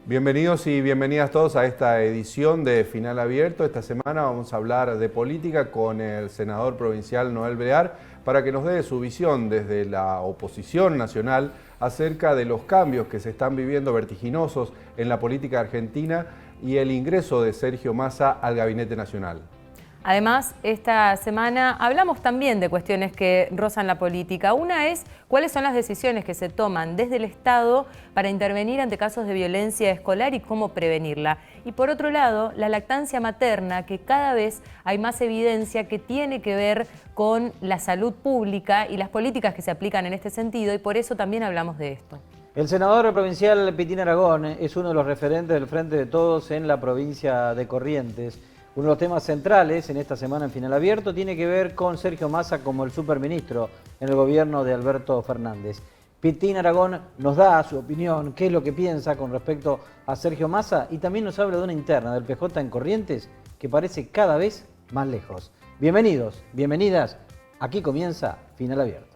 Bienvenidos y bienvenidas todos a esta edición de Final Abierto. Esta semana vamos a hablar de política con el senador provincial Noel Brear para que nos dé su visión desde la oposición nacional acerca de los cambios que se están viviendo vertiginosos en la política argentina y el ingreso de Sergio Massa al Gabinete Nacional. Además, esta semana hablamos también de cuestiones que rozan la política. Una es cuáles son las decisiones que se toman desde el Estado para intervenir ante casos de violencia escolar y cómo prevenirla. Y por otro lado, la lactancia materna, que cada vez hay más evidencia que tiene que ver con la salud pública y las políticas que se aplican en este sentido, y por eso también hablamos de esto. El senador provincial Pitín Aragón es uno de los referentes del Frente de Todos en la provincia de Corrientes. Uno de los temas centrales en esta semana en Final Abierto tiene que ver con Sergio Massa como el superministro en el gobierno de Alberto Fernández. Pitín Aragón nos da su opinión, qué es lo que piensa con respecto a Sergio Massa, y también nos habla de una interna del PJ en Corrientes que parece cada vez más lejos. Bienvenidos, bienvenidas, aquí comienza Final Abierto.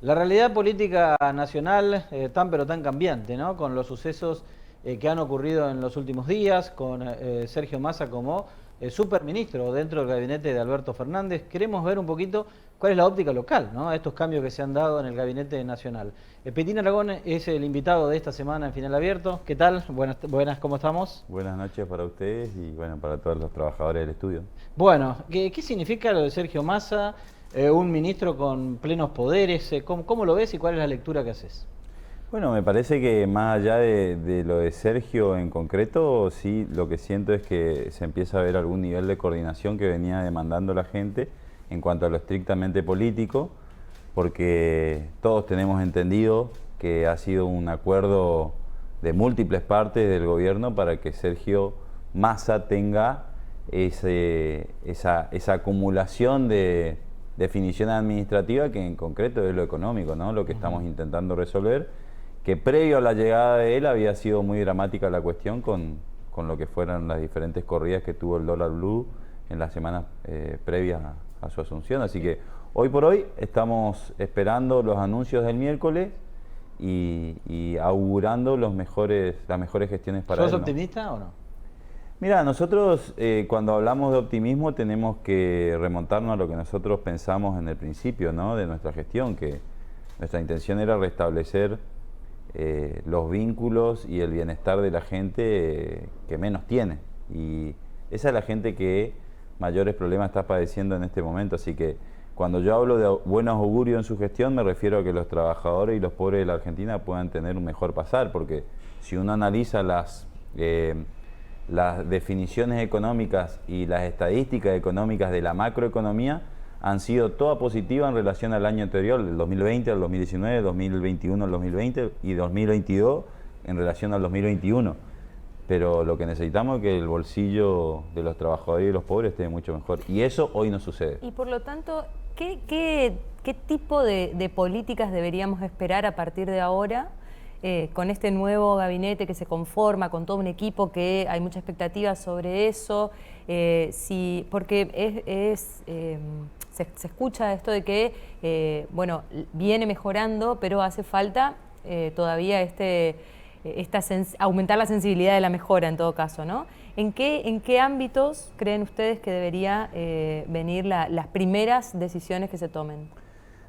La realidad política nacional tan pero tan cambiante, ¿no? Con los sucesos que han ocurrido en los últimos días, con Sergio Massa como superministro dentro del gabinete de Alberto Fernández. Queremos ver un poquito cuál es la óptica local, ¿no? Estos cambios que se han dado en el gabinete nacional. Pitín Aragón es el invitado de esta semana en Final Abierto. ¿Qué tal? Buenas, ¿cómo estamos? Buenas noches para ustedes y bueno, para todos los trabajadores del estudio. Bueno, ¿qué significa lo de Sergio Massa? Un ministro con plenos poderes, ¿cómo lo ves y cuál es la lectura que haces? Bueno, me parece que más allá de lo de Sergio en concreto, sí, lo que siento es que se empieza a ver algún nivel de coordinación que venía demandando la gente en cuanto a lo estrictamente político, porque todos tenemos entendido que ha sido un acuerdo de múltiples partes del gobierno para que Sergio Massa tenga esa acumulación de definición administrativa que en concreto es lo económico, ¿no? Lo que estamos intentando resolver, que previo a la llegada de él había sido muy dramática la cuestión con lo que fueron las diferentes corridas que tuvo el dólar blue en las semanas previas a su asunción. Así que hoy por hoy estamos esperando los anuncios del miércoles y augurando las mejores gestiones para él, ¿Sos ¿no? optimista o no? Mira, nosotros cuando hablamos de optimismo tenemos que remontarnos a lo que nosotros pensamos en el principio, ¿no? De nuestra gestión, que nuestra intención era restablecer los vínculos y el bienestar de la gente que menos tiene. Y esa es la gente que mayores problemas está padeciendo en este momento. Así que cuando yo hablo de buenos augurios en su gestión, me refiero a que los trabajadores y los pobres de la Argentina puedan tener un mejor pasar, porque si uno analiza las definiciones económicas y las estadísticas económicas de la macroeconomía han sido todas positivas en relación al año anterior, del 2020 al 2019, 2021 al 2020 y 2022 en relación al 2021. Pero lo que necesitamos es que el bolsillo de los trabajadores y los pobres esté mucho mejor. Y eso hoy no sucede. Y por lo tanto, ¿qué tipo de políticas deberíamos esperar a partir de ahora? Con este nuevo gabinete que se conforma, con todo un equipo que hay mucha expectativa sobre eso, porque se escucha esto de que bueno, viene mejorando, pero hace falta todavía aumentar la sensibilidad de la mejora en todo caso, ¿no? ¿En qué ámbitos creen ustedes que debería venir las primeras decisiones que se tomen?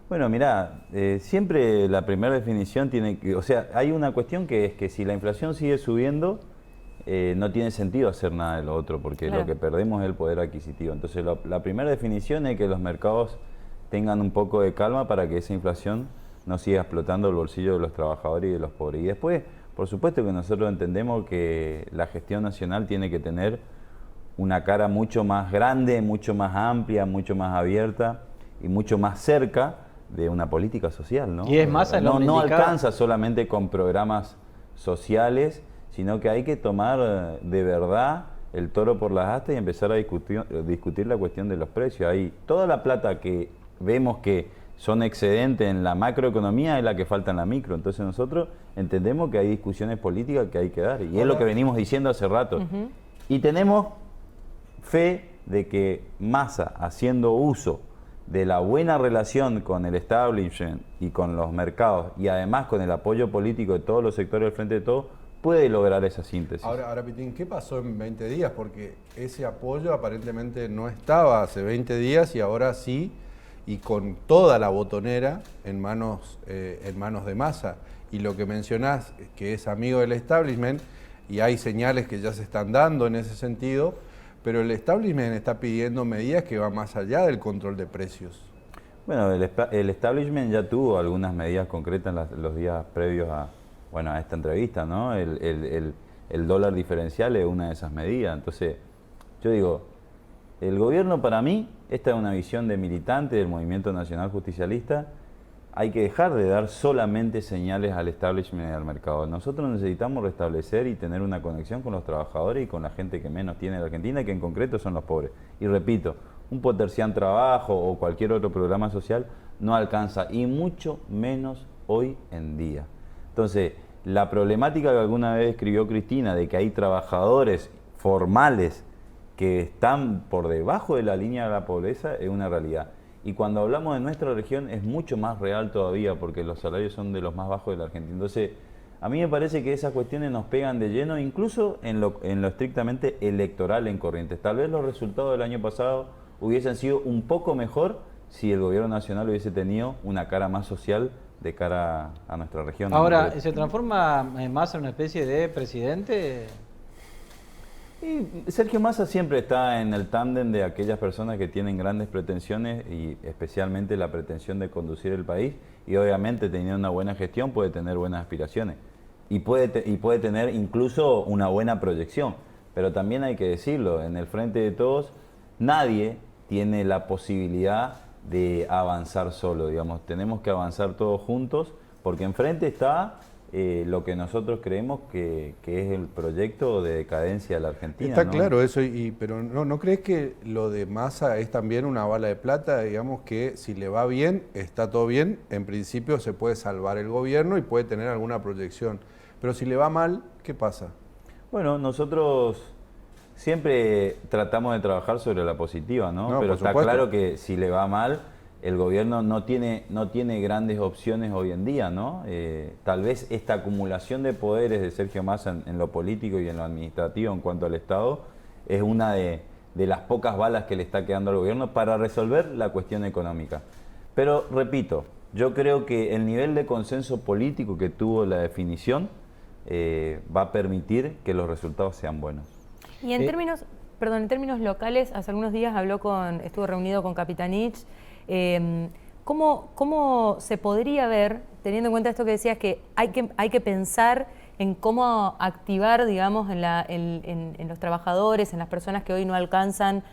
Bueno, mirá, siempre la primera definición tiene que... O sea, hay una cuestión que es que si la inflación sigue subiendo, no tiene sentido hacer nada de lo otro, porque claro, lo que perdemos es el poder adquisitivo. Entonces, la primera definición es que los mercados tengan un poco de calma para que esa inflación no siga explotando el bolsillo de los trabajadores y de los pobres. Y después, por supuesto que nosotros entendemos que la gestión nacional tiene que tener una cara mucho más grande, mucho más amplia, mucho más abierta y mucho más cerca de una política social, ¿no? Y es más, no alcanza solamente con programas sociales, sino que hay que tomar de verdad el toro por las astas y empezar a discutir la cuestión de los precios. Ahí toda la plata que vemos que son excedentes en la macroeconomía, es la que falta en la micro. Entonces nosotros entendemos que hay discusiones políticas que hay que dar, y es lo que venimos diciendo hace rato. Y tenemos fe de que Massa, haciendo uso de la buena relación con el establishment y con los mercados, y además con el apoyo político de todos los sectores del Frente de Todos, puede lograr esa síntesis. Ahora, Pitín, ¿qué pasó en 20 días? Porque ese apoyo aparentemente no estaba hace 20 días y ahora sí, y con toda la botonera en manos de Massa. Y lo que mencionás, que es amigo del establishment, y hay señales que ya se están dando en ese sentido, pero el establishment está pidiendo medidas que van más allá del control de precios. Bueno, el establishment ya tuvo algunas medidas concretas en los días previos a esta entrevista, ¿no? El dólar diferencial es una de esas medidas. Entonces, yo digo, el gobierno, para mí, esta es una visión de militante del Movimiento Nacional Justicialista. Hay que dejar de dar solamente señales al establishment y al mercado. Nosotros necesitamos restablecer y tener una conexión con los trabajadores y con la gente que menos tiene en la Argentina, que en concreto son los pobres. Y repito, un Potenciar Trabajo o cualquier otro programa social no alcanza, y mucho menos hoy en día. Entonces, la problemática que alguna vez escribió Cristina, de que hay trabajadores formales que están por debajo de la línea de la pobreza, es una realidad. Y cuando hablamos de nuestra región es mucho más real todavía, porque los salarios son de los más bajos de la Argentina. Entonces, a mí me parece que esas cuestiones nos pegan de lleno, incluso en lo estrictamente electoral en Corrientes. Tal vez los resultados del año pasado hubiesen sido un poco mejor si el gobierno nacional hubiese tenido una cara más social de cara a nuestra región. Ahora, ¿se transforma Massa en una especie de presidente? Y Sergio Massa siempre está en el tándem de aquellas personas que tienen grandes pretensiones, y especialmente la pretensión de conducir el país, y obviamente teniendo una buena gestión puede tener buenas aspiraciones y puede tener incluso una buena proyección. Pero también hay que decirlo, en el Frente de Todos nadie tiene la posibilidad de avanzar solo, digamos. Tenemos que avanzar todos juntos, porque enfrente está lo que nosotros creemos que es el proyecto de decadencia de la Argentina. Está ¿no? claro eso, pero ¿no crees que lo de Massa es también una bala de plata? Digamos que si le va bien, está todo bien, en principio se puede salvar el gobierno y puede tener alguna proyección, pero si le va mal, ¿qué pasa? Bueno, nosotros siempre tratamos de trabajar sobre la positiva, ¿no? Pero está claro que si le va mal, el gobierno no tiene grandes opciones hoy en día, ¿no? Tal vez esta acumulación de poderes de Sergio Massa en lo político y en lo administrativo en cuanto al Estado es una de las pocas balas que le está quedando al gobierno para resolver la cuestión económica. Pero, repito, yo creo que el nivel de consenso político que tuvo la definición va a permitir que los resultados sean buenos. Y en términos locales, hace algunos días estuvo reunido con Capitanich. ¿Cómo se podría ver, teniendo en cuenta esto que decías, que hay que pensar en cómo activar, digamos, en los trabajadores, en las personas que hoy no alcanzan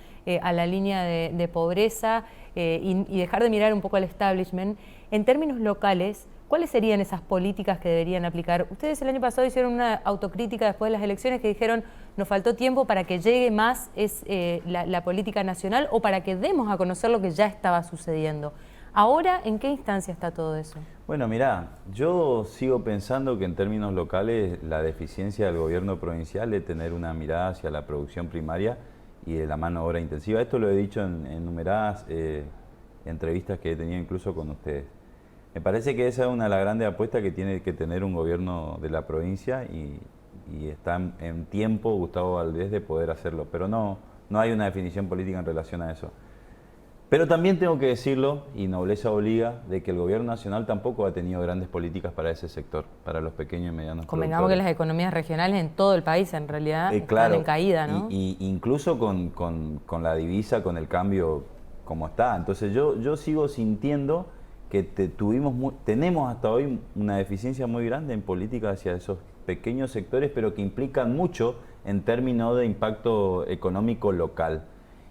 a la línea de pobreza, y dejar de mirar un poco al establishment? En términos locales, ¿cuáles serían esas políticas que deberían aplicar? Ustedes el año pasado hicieron una autocrítica después de las elecciones que dijeron nos faltó tiempo para que llegue más la política nacional, o para que demos a conocer lo que ya estaba sucediendo. Ahora, ¿en qué instancia está todo eso? Bueno, mirá, yo sigo pensando que en términos locales la deficiencia del gobierno provincial es tener una mirada hacia la producción primaria y de la mano de obra intensiva. Esto lo he dicho en numeradas entrevistas que he tenido incluso con ustedes. Me parece que esa es una de las grandes apuestas que tiene que tener un gobierno de la provincia, y está en tiempo Gustavo Valdés de poder hacerlo, pero no hay una definición política en relación a eso. Pero también tengo que decirlo, y nobleza obliga, de que el gobierno nacional tampoco ha tenido grandes políticas para ese sector, para los pequeños y medianos Convengamos que las economías regionales en todo el país en realidad están en caída, ¿no? Y incluso con la divisa, con el cambio como está. Entonces yo sigo sintiendo que tenemos hasta hoy una deficiencia muy grande en política hacia esos pequeños sectores, pero que implican mucho en términos de impacto económico local.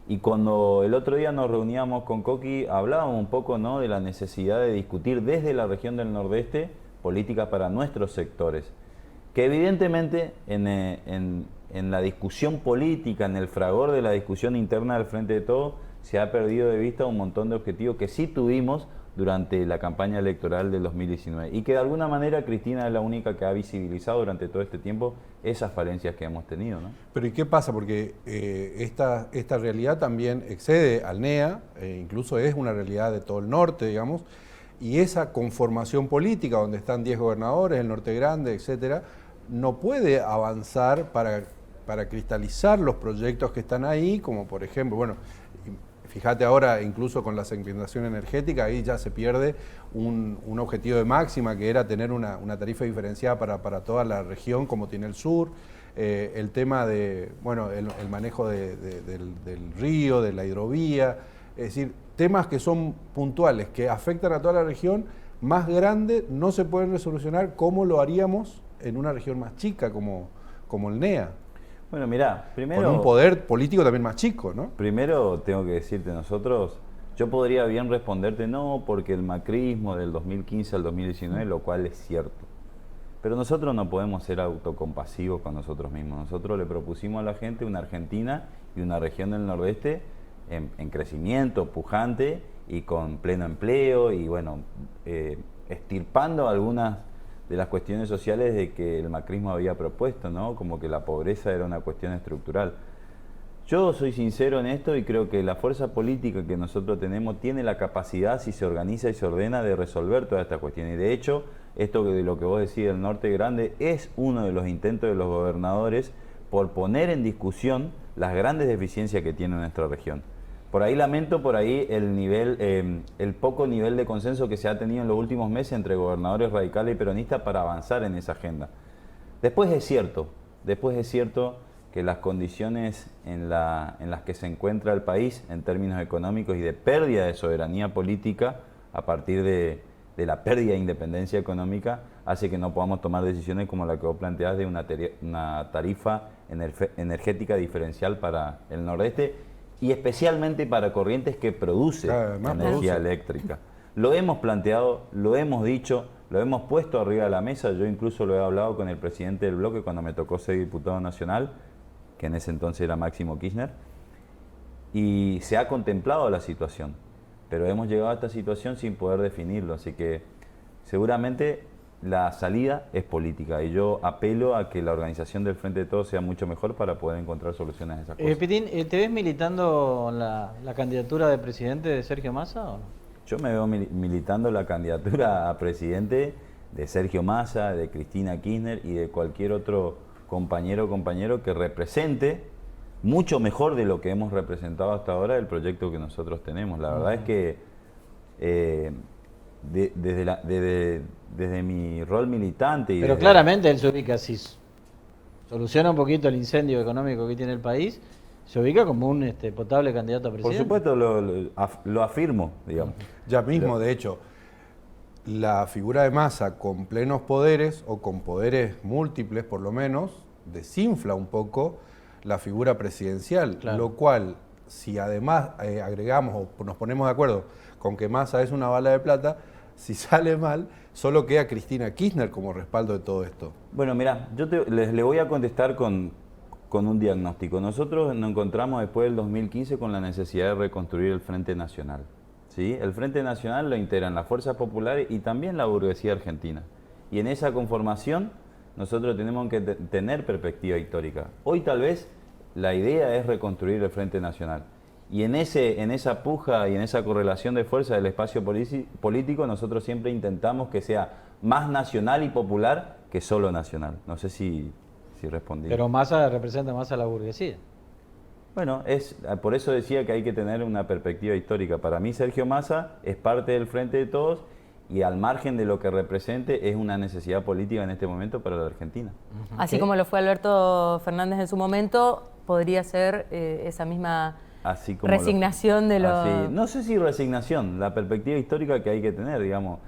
Y cuando el otro día nos reuníamos con Coqui, hablábamos un poco, ¿no?, de la necesidad de discutir desde la región del Nordeste políticas para nuestros sectores, que evidentemente en la discusión política, en el fragor de la discusión interna del Frente de Todos, se ha perdido de vista un montón de objetivos que sí tuvimos durante la campaña electoral del 2019 y que de alguna manera Cristina es la única que ha visibilizado durante todo este tiempo esas falencias que hemos tenido, ¿no? Pero ¿y qué pasa? Porque esta realidad también excede al NEA, incluso es una realidad de todo el norte, digamos, y esa conformación política donde están 10 gobernadores, el Norte Grande, etcétera, no puede avanzar para cristalizar los proyectos que están ahí, como por ejemplo, bueno, fíjate ahora, incluso con la segmentación energética, ahí ya se pierde un objetivo de máxima, que era tener una tarifa diferenciada para toda la región, como tiene el sur. El tema de, bueno, el manejo del río, de la hidrovía, es decir, temas que son puntuales, que afectan a toda la región, más grande, no se pueden resolucionar como lo haríamos en una región más chica, como el NEA. Bueno, mirá, primero... Con un poder político también más chico, ¿no? Primero tengo que decirte, nosotros, yo podría bien responderte no, porque el macrismo del 2015 al 2019, lo cual es cierto. Pero nosotros no podemos ser autocompasivos con nosotros mismos. Nosotros le propusimos a la gente una Argentina y una región del Nordeste en crecimiento, pujante y con pleno empleo y bueno, extirpando algunas de las cuestiones sociales de que el macrismo había propuesto, ¿no? Como que la pobreza era una cuestión estructural. Yo soy sincero en esto y creo que la fuerza política que nosotros tenemos tiene la capacidad, si se organiza y se ordena, de resolver toda esta cuestión. Y de hecho, esto de lo que vos decís del Norte Grande es uno de los intentos de los gobernadores por poner en discusión las grandes deficiencias que tiene nuestra región. Por ahí lamento el poco nivel de consenso que se ha tenido en los últimos meses entre gobernadores radicales y peronistas para avanzar en esa agenda. Después es cierto que las condiciones en las que se encuentra el país en términos económicos y de pérdida de soberanía política a partir de la pérdida de independencia económica hace que no podamos tomar decisiones como la que vos planteás de una tarifa energética diferencial para el Nordeste y especialmente para Corrientes que produce energía eléctrica. Lo hemos planteado, lo hemos dicho, lo hemos puesto arriba de la mesa. Yo incluso lo he hablado con el presidente del bloque cuando me tocó ser diputado nacional, que en ese entonces era Máximo Kirchner, y se ha contemplado la situación, pero hemos llegado a esta situación sin poder definirlo, así que seguramente la salida es política y yo apelo a que la organización del Frente de Todos sea mucho mejor para poder encontrar soluciones a esas cosas. Pitín, ¿te ves militando la candidatura de presidente de Sergio Massa o no? Yo me veo militando la candidatura a presidente de Sergio Massa, de Cristina Kirchner y de cualquier otro compañero o compañero que represente mucho mejor de lo que hemos representado hasta ahora el proyecto que nosotros tenemos. La verdad es que desde mi rol militante... Pero claramente él se ubica así, soluciona un poquito el incendio económico que tiene el país, se ubica como un potable candidato a presidente. Por supuesto, lo afirmo, digamos. Ya mismo, de hecho, la figura de Massa con plenos poderes o con poderes múltiples por lo menos, desinfla un poco la figura presidencial, claro. Lo cual, si además agregamos o nos ponemos de acuerdo con que Massa es una bala de plata, si sale mal, solo queda Cristina Kirchner como respaldo de todo esto. Bueno, mirá, yo le voy a contestar con un diagnóstico. Nosotros nos encontramos después del 2015 con la necesidad de reconstruir el Frente Nacional. ¿Sí? El Frente Nacional lo integran las fuerzas populares y también la burguesía argentina. Y en esa conformación nosotros tenemos que tener perspectiva histórica. Hoy tal vez la idea es reconstruir el Frente Nacional. Y en esa puja y en esa correlación de fuerza del espacio político, nosotros siempre intentamos que sea más nacional y popular que solo nacional. No sé si respondí. Pero Massa representa más a la burguesía. Bueno, por eso decía que hay que tener una perspectiva histórica. Para mí Sergio Massa es parte del Frente de Todos y al margen de lo que represente es una necesidad política en este momento para la Argentina. Así como lo fue Alberto Fernández en su momento, podría ser esa misma resignación de los... No sé si resignación, la perspectiva histórica que hay que tener, digamos.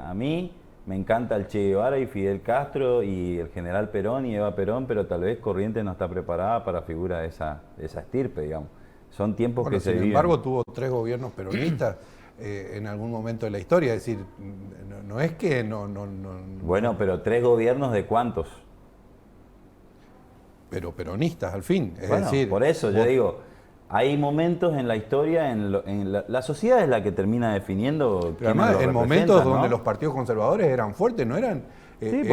A mí me encanta el Che Guevara y Fidel Castro y el general Perón y Eva Perón, pero tal vez Corrientes no está preparada para figura de esa estirpe, digamos. Son tiempos que se viven. Sin embargo, tuvo 3 gobiernos peronistas en algún momento de la historia, es decir, no es que no... Bueno, pero 3 gobiernos ¿de cuántos? Pero peronistas, al fin. Es bueno, decir, por eso yo digo, hay momentos en la historia, la sociedad es la que termina definiendo. Pero además, en momentos donde los partidos conservadores eran fuertes, ¿no eran? Sí,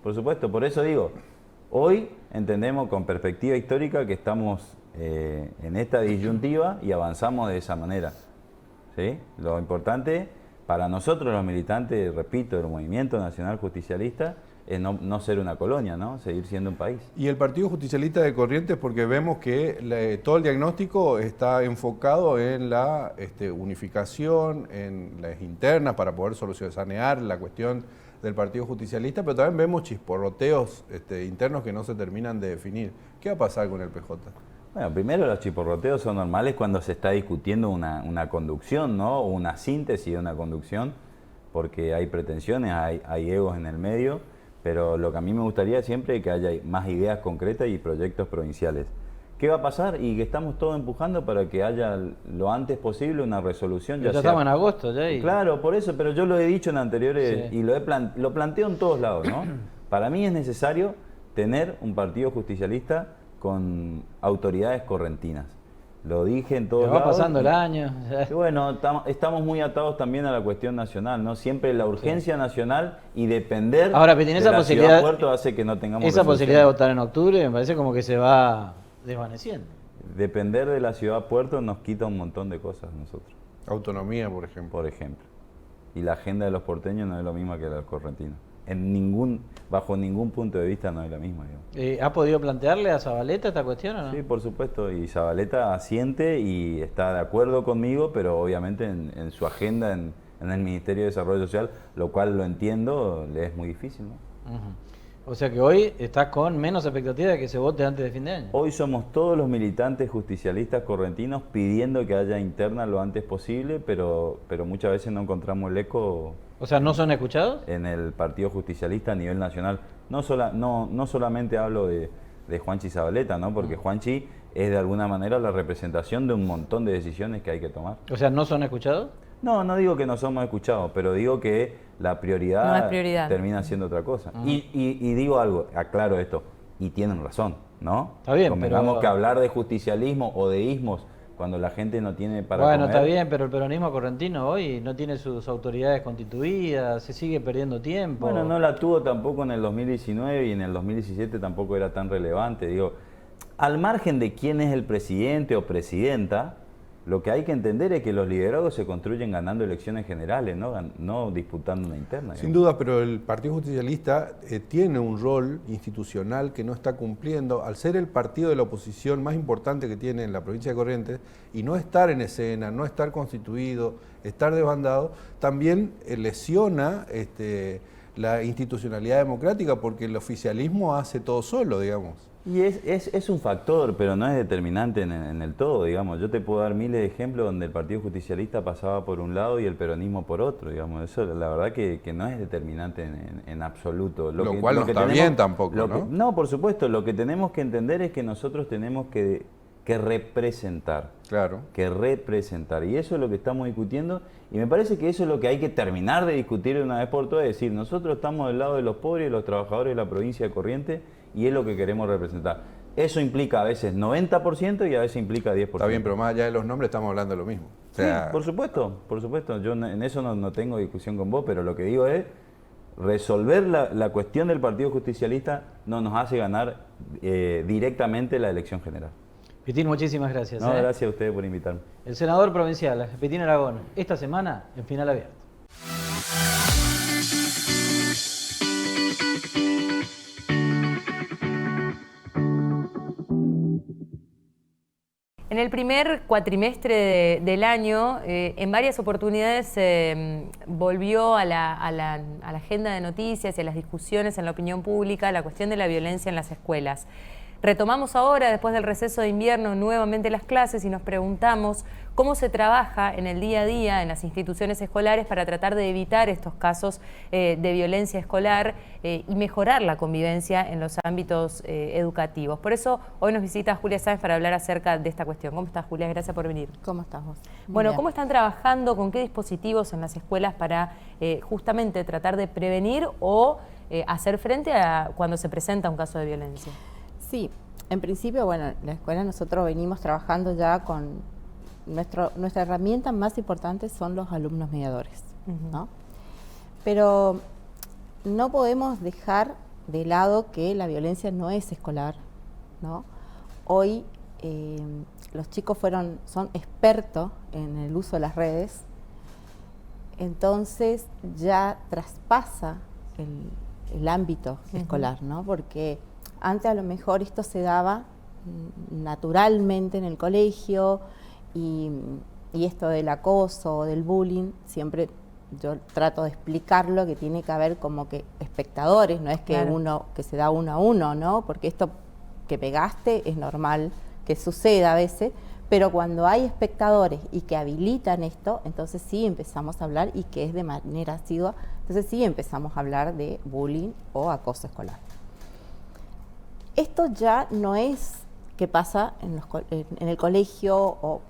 por supuesto. Por eso digo, hoy entendemos con perspectiva histórica que estamos en esta disyuntiva y avanzamos de esa manera. ¿Sí? Lo importante para nosotros los militantes, repito, del Movimiento Nacional Justicialista, es no ser una colonia, ¿no? Seguir siendo un país. Y el Partido Justicialista de Corrientes, porque vemos que todo el diagnóstico está enfocado en la unificación, en las internas para poder sanear la cuestión del Partido Justicialista, pero también vemos chisporroteos internos que no se terminan de definir. ¿Qué va a pasar con el PJ? Bueno, primero los chisporroteos son normales cuando se está discutiendo una conducción, ¿no? O una síntesis de una conducción, porque hay pretensiones, hay egos en el medio, pero lo que a mí me gustaría siempre es que haya más ideas concretas y proyectos provinciales. ¿Qué va a pasar? Y que estamos todos empujando para que haya lo antes posible una resolución. Ya estamos en agosto ya. Claro, por eso, pero yo lo he dicho en anteriores y lo planteo en todos lados, ¿no? Para mí es necesario tener un partido justicialista con autoridades correntinas. Lo dije en todos lados. Va pasando el año. Y bueno, estamos muy atados también a la cuestión nacional, ¿no? Siempre la urgencia nacional y depender ahora, Petín, de la ciudad puerto hace que no tengamos esa posibilidad de votar en octubre me parece como que se va desvaneciendo. Depender de la ciudad puerto nos quita un montón de cosas a nosotros. Autonomía, por ejemplo. Por ejemplo. Y la agenda de los porteños no es lo misma que la de los correntinos. Bajo ningún punto de vista no es la misma. ¿Ha podido plantearle a Zabaleta esta cuestión o no? Sí, por supuesto, y Zabaleta asiente y está de acuerdo conmigo, pero obviamente en su agenda en el Ministerio de Desarrollo Social, lo cual lo entiendo, le es muy difícil, ¿no? O sea que hoy estás con menos expectativa de que se vote antes de fin de año. Hoy somos todos los militantes justicialistas correntinos pidiendo que haya interna lo antes posible, pero muchas veces no encontramos el eco. O sea, ¿no son escuchados? En el Partido Justicialista a nivel nacional. No solamente hablo de Juanchi Zabaleta, ¿no? Porque Juanchi es de alguna manera la representación de un montón de decisiones que hay que tomar. O sea, ¿no son escuchados? No digo que no somos escuchados, pero digo que la prioridad, termina siendo otra cosa. Y digo algo, aclaro esto, y tienen razón, ¿no? Está bien, convengamos que hablar de justicialismo o de ismos cuando la gente no tiene para Bueno, comer. Está bien, pero el peronismo correntino hoy no tiene sus autoridades constituidas, se sigue perdiendo tiempo. Bueno, no la tuvo tampoco en el 2019 y en el 2017 tampoco era tan relevante. Digo, al margen de quién es el presidente o presidenta, lo que hay que entender es que los liderazgos se construyen ganando elecciones generales, no disputando una interna. Sin duda, pero el Partido Justicialista tiene un rol institucional que no está cumpliendo al ser el partido de la oposición más importante que tiene en la provincia de Corrientes y no estar en escena, no estar constituido, estar desbandado, también lesiona la institucionalidad democrática porque el oficialismo hace todo solo, digamos. Y es un factor, pero no es determinante en el todo, digamos. Yo te puedo dar miles de ejemplos donde el Partido Justicialista pasaba por un lado y el peronismo por otro, digamos. Eso la verdad que no es determinante en absoluto. Lo cual no está bien tampoco, ¿no? No, por supuesto. Lo que tenemos que entender es que nosotros tenemos que representar. Claro. Que representar. Y eso es lo que estamos discutiendo. Y me parece que eso es lo que hay que terminar de discutir de una vez por todas. Es decir, nosotros estamos del lado de los pobres y los trabajadores de la provincia de Corrientes y es lo que queremos representar. Eso implica a veces 90% y a veces implica 10%. Está bien, pero más allá de los nombres estamos hablando de lo mismo. O sea, sí, por supuesto. Yo en eso no tengo discusión con vos, pero lo que digo es resolver la cuestión del Partido Justicialista no nos hace ganar directamente la elección general. Petín, muchísimas gracias. No, gracias a ustedes por invitarme. El senador provincial, Petín Aragón, esta semana en Final Abierto. En el primer cuatrimestre del año, en varias oportunidades volvió a la agenda de noticias y a las discusiones en la opinión pública la cuestión de la violencia en las escuelas. Retomamos ahora, después del receso de invierno, nuevamente las clases y nos preguntamos cómo se trabaja en el día a día en las instituciones escolares para tratar de evitar estos casos de violencia escolar y mejorar la convivencia en los ámbitos educativos. Por eso hoy nos visita Julia Sáenz para hablar acerca de esta cuestión. ¿Cómo estás, Julia? Gracias por venir. ¿Cómo estás vos? Bueno, bien. ¿Cómo están trabajando? ¿Con qué dispositivos en las escuelas para justamente tratar de prevenir o hacer frente a cuando se presenta un caso de violencia? Sí, En principio, bueno, en la escuela nosotros venimos trabajando ya con nuestra herramienta más importante son los alumnos mediadores, ¿no? Pero no podemos dejar de lado que la violencia no es escolar, ¿no? Hoy los chicos son expertos en el uso de las redes, entonces ya traspasa el ámbito escolar, ¿no? Porque antes a lo mejor esto se daba naturalmente en el colegio y esto del acoso, del bullying, siempre yo trato de explicarlo, que tiene que haber como que espectadores, no es que claro, que se da uno a uno, ¿no? Porque esto que pegaste es normal que suceda a veces, pero cuando hay espectadores y que habilitan esto, entonces sí empezamos a hablar, y que es de manera asidua, entonces sí empezamos a hablar de bullying o acoso escolar. Esto ya no es que pasa en el colegio, o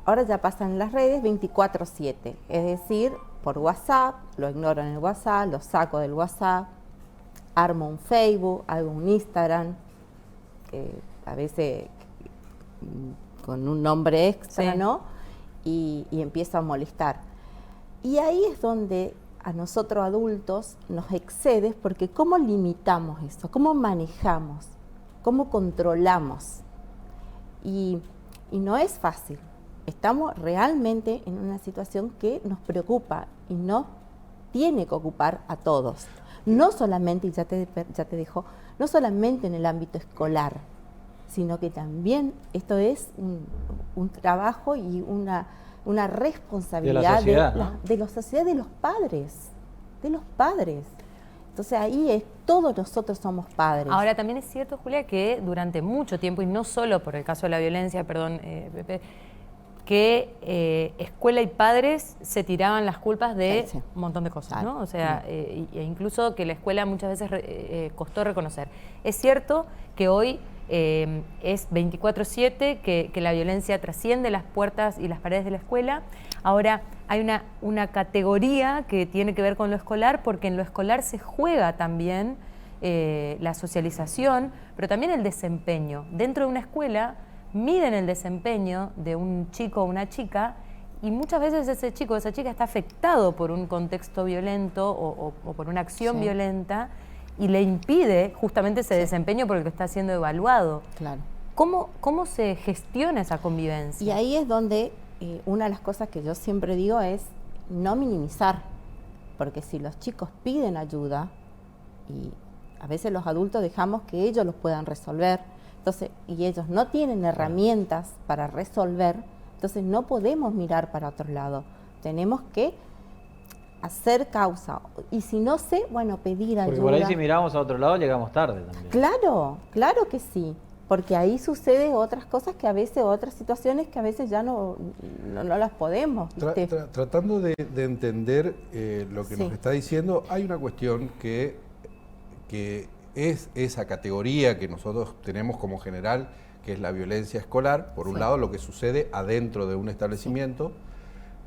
ahora ya pasa en las redes 24/7, es decir, por WhatsApp, lo ignoro en el WhatsApp, lo saco del WhatsApp, armo un Facebook, hago un Instagram, a veces con un nombre extra, sí, ¿no? Y empiezo a molestar. Y ahí es donde a nosotros adultos nos excede, porque ¿cómo limitamos eso? ¿Cómo manejamos? ¿Cómo controlamos? Y no es fácil. Estamos realmente en una situación que nos preocupa y nos tiene que ocupar a todos. No solamente, y ya te dejo, no solamente en el ámbito escolar, sino que también esto es un trabajo y una responsabilidad de la sociedad, ¿no? de la sociedad, de los padres. Entonces ahí todos nosotros somos padres. Ahora también es cierto, Julia, que durante mucho tiempo, y no solo por el caso de la violencia, perdón, Pepe, que escuela y padres se tiraban las culpas de un montón de cosas, ¿no? O sea, e incluso que la escuela muchas veces costó reconocer. Es cierto que hoy es 24/7, que la violencia trasciende las puertas y las paredes de la escuela. Ahora hay una categoría que tiene que ver con lo escolar, porque en lo escolar se juega también la socialización, pero también el desempeño. Dentro de una escuela miden el desempeño de un chico o una chica, y muchas veces ese chico o esa chica está afectado por un contexto violento o por una acción violenta, y le impide justamente ese desempeño por el que está siendo evaluado. Claro. ¿Cómo se gestiona esa convivencia? Y ahí es donde una de las cosas que yo siempre digo es no minimizar, porque si los chicos piden ayuda, y a veces los adultos dejamos que ellos los puedan resolver, entonces, y ellos no tienen herramientas para resolver, entonces no podemos mirar para otro lado. Tenemos que hacer causa, y si no sé, bueno, pedir ayuda. Porque por ahí si miramos a otro lado llegamos tarde también. Claro que sí, porque ahí sucede otras cosas que a veces, otras situaciones que a veces ya no las podemos. Tratando de entender lo que nos está diciendo, hay una cuestión que es esa categoría que nosotros tenemos como general, que es la violencia escolar, por un lado, lo que sucede adentro de un establecimiento.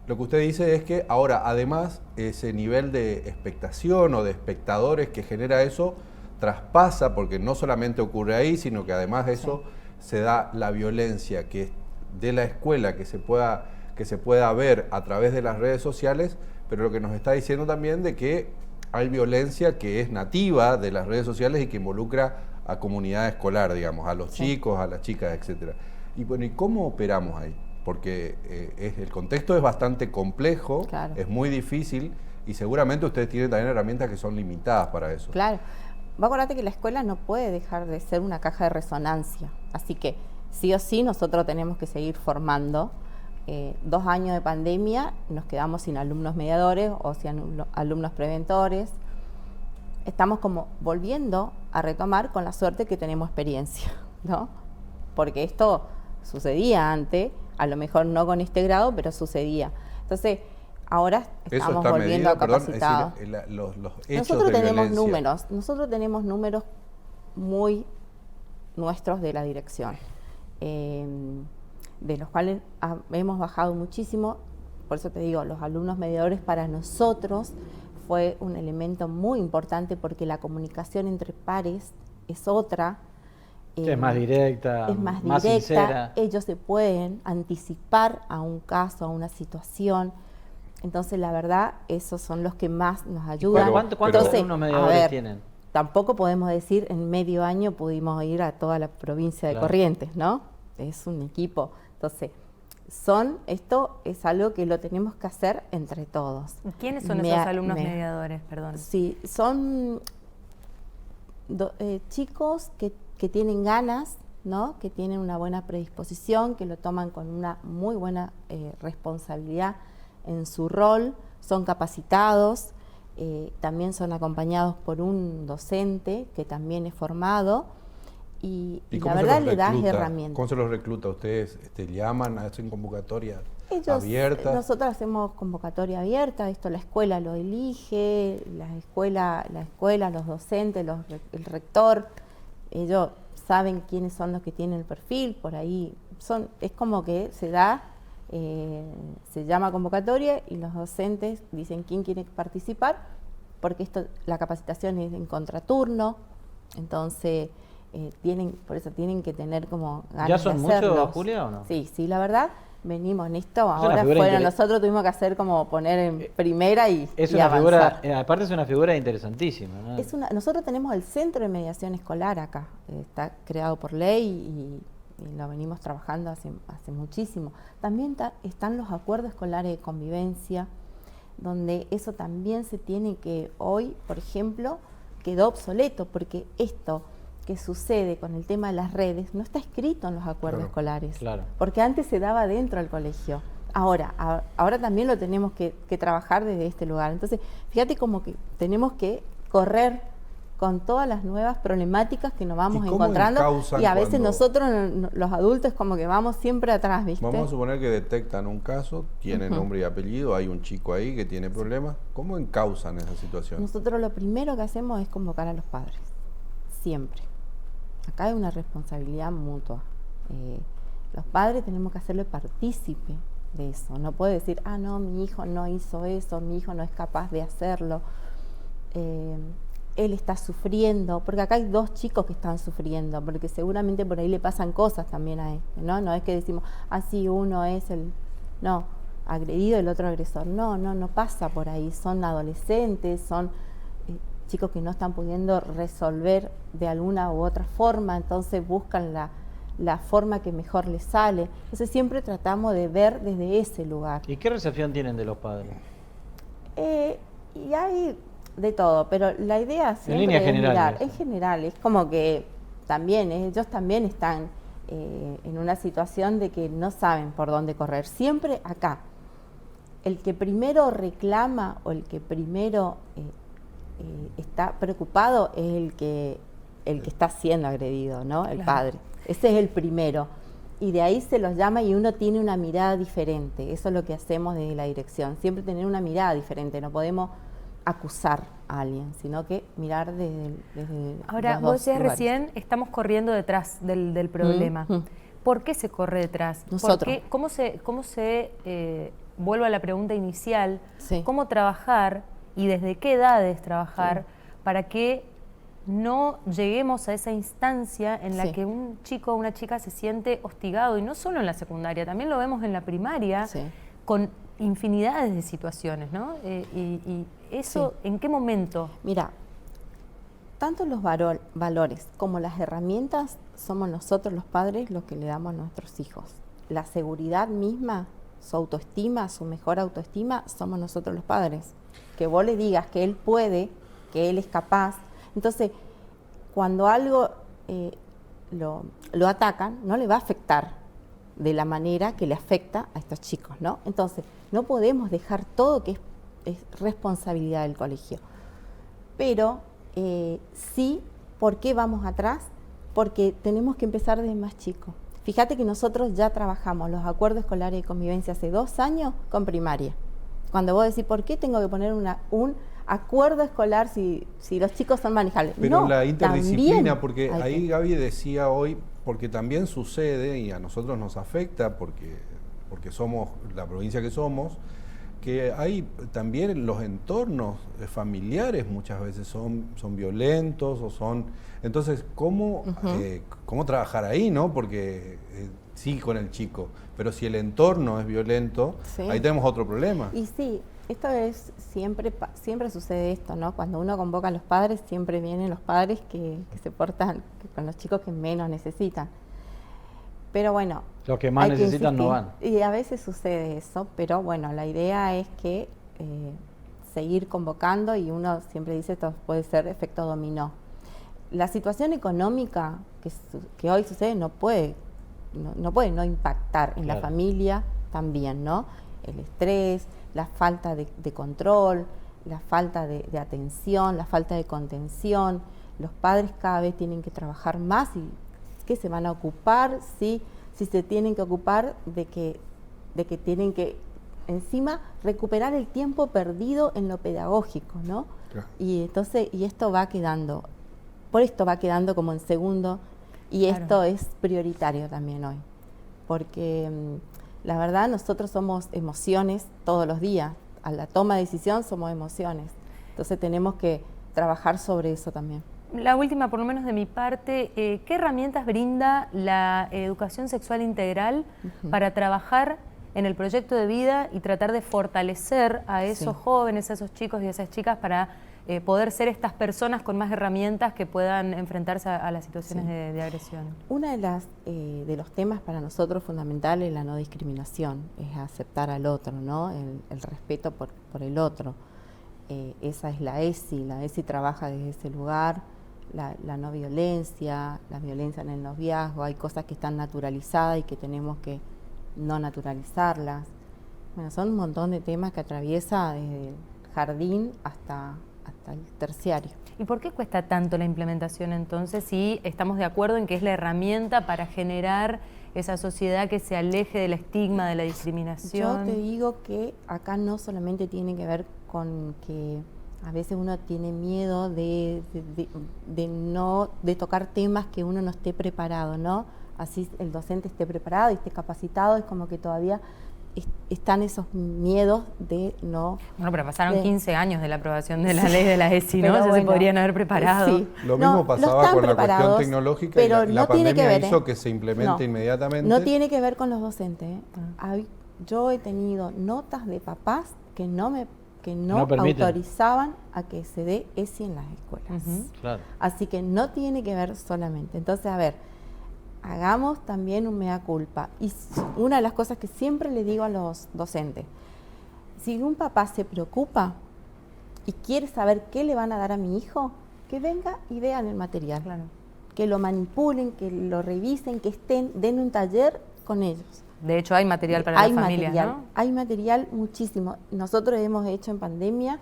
Lo que usted dice es que ahora, además, ese nivel de expectación o de espectadores que genera eso traspasa, porque no solamente ocurre ahí, sino que además de eso se da la violencia que de la escuela que se pueda ver a través de las redes sociales, pero lo que nos está diciendo también de que hay violencia que es nativa de las redes sociales y que involucra a comunidad escolar, digamos, a los chicos, a las chicas, etcétera. Y bueno, ¿y cómo operamos ahí? Porque el contexto es bastante complejo, es muy difícil, y seguramente ustedes tienen también herramientas que son limitadas para eso. Claro. Acuérdate que la escuela no puede dejar de ser una caja de resonancia, así que sí o sí nosotros tenemos que seguir formando. 2 años de pandemia, nos quedamos sin alumnos mediadores o sin alumnos preventores. Estamos como volviendo a retomar, con la suerte que tenemos experiencia, ¿no? Porque esto sucedía antes, a lo mejor no con este grado, pero sucedía. Entonces, ahora estamos volviendo a capacitados. Los hechos nosotros de tenemos violencia. Nosotros tenemos números muy nuestros de la dirección, de los cuales hemos bajado muchísimo. Por eso te digo, los alumnos mediadores para nosotros fue un elemento muy importante, porque la comunicación entre pares es otra, Es más directa, es más más directa, sincera. ellos se pueden anticipar a un caso, a una situación. Entonces, la verdad, esos son los que más nos ayudan. ¿Cuántos Entonces, alumnos mediadores a ver, tienen? tampoco podemos decir en medio año pudimos ir a toda la provincia de Claro. Corrientes, ¿no? Es un equipo. Entonces, esto es algo que lo tenemos que hacer entre todos. ¿Quiénes son esos alumnos mediadores? Perdón. Sí, son chicos que tienen ganas, ¿no? Que tienen una buena predisposición, que lo toman con una muy buena responsabilidad en su rol, son capacitados, también son acompañados por un docente que también es formado y la verdad le das herramientas. ¿Cómo se los recluta? ¿Ustedes llaman, hacen convocatorias abiertas? abiertas? Nosotros hacemos convocatoria abierta, esto la escuela lo elige, la escuela, los docentes, el rector, ellos saben quiénes son los que tienen el perfil, por ahí es como que se da, se llama convocatoria y los docentes dicen quién quiere participar, porque la capacitación es en contraturno, entonces por eso tienen que tener como ganas de hacerlos. ¿Ya son muchos, Julia, o no? Sí, la verdad, venimos en esto, ahora nosotros tuvimos que hacer como poner en primera y avanzar. Aparte es una figura interesantísima, ¿no? Nosotros tenemos el Centro de Mediación Escolar acá, está creado por ley y lo venimos trabajando hace muchísimo. También están los acuerdos escolares de convivencia, donde eso también se tiene que, hoy, por ejemplo, quedó obsoleto, porque esto que sucede con el tema de las redes no está escrito en los acuerdos escolares, porque antes se daba dentro del colegio. Ahora también lo tenemos que trabajar desde este lugar. Entonces, fíjate como que tenemos que correr con todas las nuevas problemáticas que nos vamos encontrando y a veces nosotros, los adultos, como que vamos siempre atrás, ¿viste? Vamos a suponer que detectan un caso, tiene nombre y apellido, hay un chico ahí que tiene problemas. ¿Cómo encausan esa situación? Nosotros lo primero que hacemos es convocar a los padres, siempre. Acá hay una responsabilidad mutua. Los padres tenemos que hacerle partícipe de eso. No puede decir, no, mi hijo no hizo eso, mi hijo no es capaz de hacerlo. Él está sufriendo, porque acá hay 2 chicos que están sufriendo, porque seguramente por ahí le pasan cosas también a él, ¿no? No es que decimos, sí, uno es el agredido, el otro agresor. No pasa por ahí. Son adolescentes, son chicos que no están pudiendo resolver de alguna u otra forma, entonces buscan la forma que mejor les sale. Entonces siempre tratamos de ver desde ese lugar. ¿Y qué recepción tienen de los padres? Y hay de todo, pero la idea siempre es mirar. En general, es como que también ellos también están en una situación de que no saben por dónde correr. Siempre acá, el que primero reclama o el que primero está preocupado es el que está siendo agredido, ¿no? El padre. Ese es el primero. Y de ahí se los llama y uno tiene una mirada diferente. Eso es lo que hacemos desde la dirección. Siempre tener una mirada diferente. No podemos acusar a alguien, sino que mirar desde Ahora, vos decías recién, estamos corriendo detrás del problema. ¿Por qué se corre detrás? Nosotros. ¿Cómo se vuelvo a la pregunta inicial, cómo trabajar y desde qué edades trabajar para que no lleguemos a esa instancia en la que un chico o una chica se siente hostigado, y no solo en la secundaria, también lo vemos en la primaria, con infinidades de situaciones, ¿no? Y eso, ¿en qué momento? Mira, tanto los valores como las herramientas somos nosotros los padres los que le damos a nuestros hijos. La seguridad misma, su autoestima, su mejor autoestima, somos nosotros los padres. Que vos le digas que él puede, que él es capaz. Entonces, cuando algo lo atacan, no le va a afectar de la manera que le afecta a estos chicos, ¿no? Entonces, no podemos dejar todo que es responsabilidad del colegio. Pero sí, ¿por qué vamos atrás? Porque tenemos que empezar desde más chicos. Fíjate que nosotros ya trabajamos los acuerdos escolares de convivencia hace 2 años con primaria. Cuando vos decís, ¿por qué tengo que poner un acuerdo escolar si los chicos son manejables? Pero la interdisciplina, porque ahí Gaby decía hoy, porque también sucede y a nosotros nos afecta porque somos la provincia que somos, que hay también los entornos familiares muchas veces son violentos o son... Entonces, ¿cómo trabajar ahí, no? Porque sí con el chico, pero si el entorno es violento, Sí. ahí tenemos otro problema. Y sí, esto es siempre sucede esto, ¿no? Cuando uno convoca a los padres, siempre vienen los padres que se portan con los chicos que menos necesitan. Pero bueno, Los que más hay que necesitan no insistir. van. Y a veces sucede eso, pero bueno, la idea es que seguir convocando, y uno siempre dice esto puede ser efecto dominó. La situación económica que hoy sucede no puede no impactar en la Claro. familia también, ¿no? El estrés, la falta de control, la falta de atención, la falta de contención. Los padres cada vez tienen que trabajar más y ¿qué se van a ocupar? Si se tienen que ocupar de que tienen que encima recuperar el tiempo perdido en lo pedagógico, ¿no? Claro. Y entonces, esto va quedando, por esto va quedando como en segundo, y Claro. esto es prioritario también hoy, porque la verdad nosotros somos emociones todos los días, a la toma de decisión somos emociones, entonces tenemos que trabajar sobre eso también. La última, por lo menos de mi parte, ¿qué herramientas brinda la educación sexual integral para trabajar en el proyecto de vida y tratar de fortalecer a esos Sí. jóvenes, a esos chicos y a esas chicas para poder ser estas personas con más herramientas que puedan enfrentarse a las situaciones Sí. de agresión? Una de los temas para nosotros fundamentales es la no discriminación, es aceptar al otro, ¿no? El respeto por el otro. Esa es la ESI trabaja desde ese lugar, la no violencia, la violencia en el noviazgo, hay cosas que están naturalizadas y que tenemos que no naturalizarlas. Bueno, son un montón de temas que atraviesa desde el jardín hasta el terciario. ¿Y por qué cuesta tanto la implementación entonces si estamos de acuerdo en que es la herramienta para generar esa sociedad que se aleje del estigma, de la discriminación? Yo te digo que acá no solamente tiene que ver con que a veces uno tiene miedo de tocar temas que uno no esté preparado, ¿no? Así el docente esté preparado y esté capacitado, es como que todavía están esos miedos de no... Bueno, pero pasaron 15 años de la aprobación de la ley de la ESI, ¿no? Pero Se bueno, podrían haber preparado. sí. Lo No, mismo no pasaba están con la cuestión preparados, tecnológica pero y la no tiene que pandemia ver, hizo que se implemente No, inmediatamente. No tiene que ver con los docentes, ¿eh? Yo he tenido notas de papás que no permiten. autorizaban a que se dé ESI en las escuelas. Claro. Así que no tiene que ver solamente. Entonces, a ver, hagamos también un mea culpa. Y una de las cosas que siempre le digo a los docentes, si un papá se preocupa y quiere saber qué le van a dar a mi hijo, que venga y vean el material. Claro. Que lo manipulen, que lo revisen, que den un taller con ellos. De hecho, hay material para Hay las familias, material, ¿no? hay material muchísimo. Nosotros hemos hecho en pandemia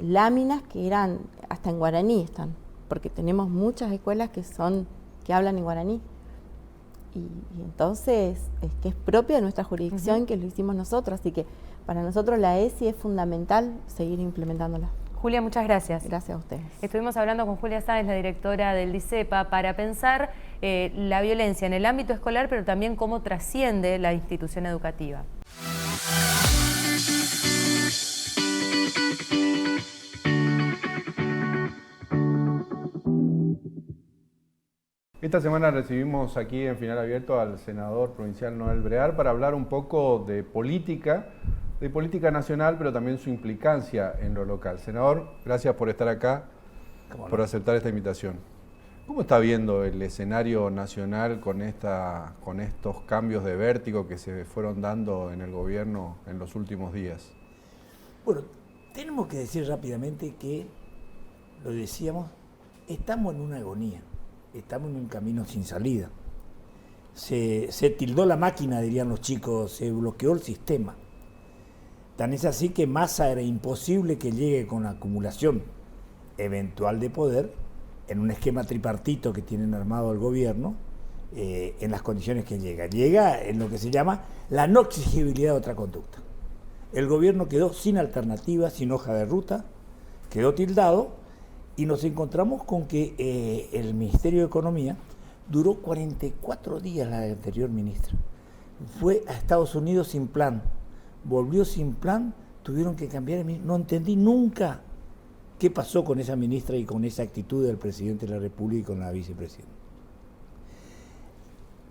láminas que eran, hasta en guaraní están, porque tenemos muchas escuelas que hablan en guaraní. Y entonces, es que es propio de nuestra jurisdicción que lo hicimos nosotros, así que para nosotros la ESI es fundamental seguir implementándola. Julia, muchas gracias. Gracias a ustedes. Estuvimos hablando con Julia Sáenz, la directora del DICEPA, para pensar la violencia en el ámbito escolar, pero también cómo trasciende la institución educativa. Esta semana recibimos aquí en Final Abierto al senador provincial Noel Brear para hablar un poco de política nacional, pero también su implicancia en lo local. Senador, gracias por estar acá, por aceptar esta invitación. ¿Cómo está viendo el escenario nacional con estos cambios de vértigo que se fueron dando en el gobierno en los últimos días? Bueno, tenemos que decir rápidamente que, lo decíamos, estamos en una agonía, estamos en un camino sin salida. Se tildó la máquina, dirían los chicos, se bloqueó el sistema. Tan es así que Massa era imposible que llegue con la acumulación eventual de poder en un esquema tripartito que tienen armado el gobierno, en las condiciones que llega. Llega en lo que se llama la no exigibilidad de otra conducta. El gobierno quedó sin alternativa, sin hoja de ruta, quedó tildado y nos encontramos con que el Ministerio de Economía duró 44 días la anterior ministra. Fue a Estados Unidos sin plan, volvió sin plan, tuvieron que cambiar el ministro. No entendí nunca qué pasó con esa ministra y con esa actitud del presidente de la República y con la vicepresidenta.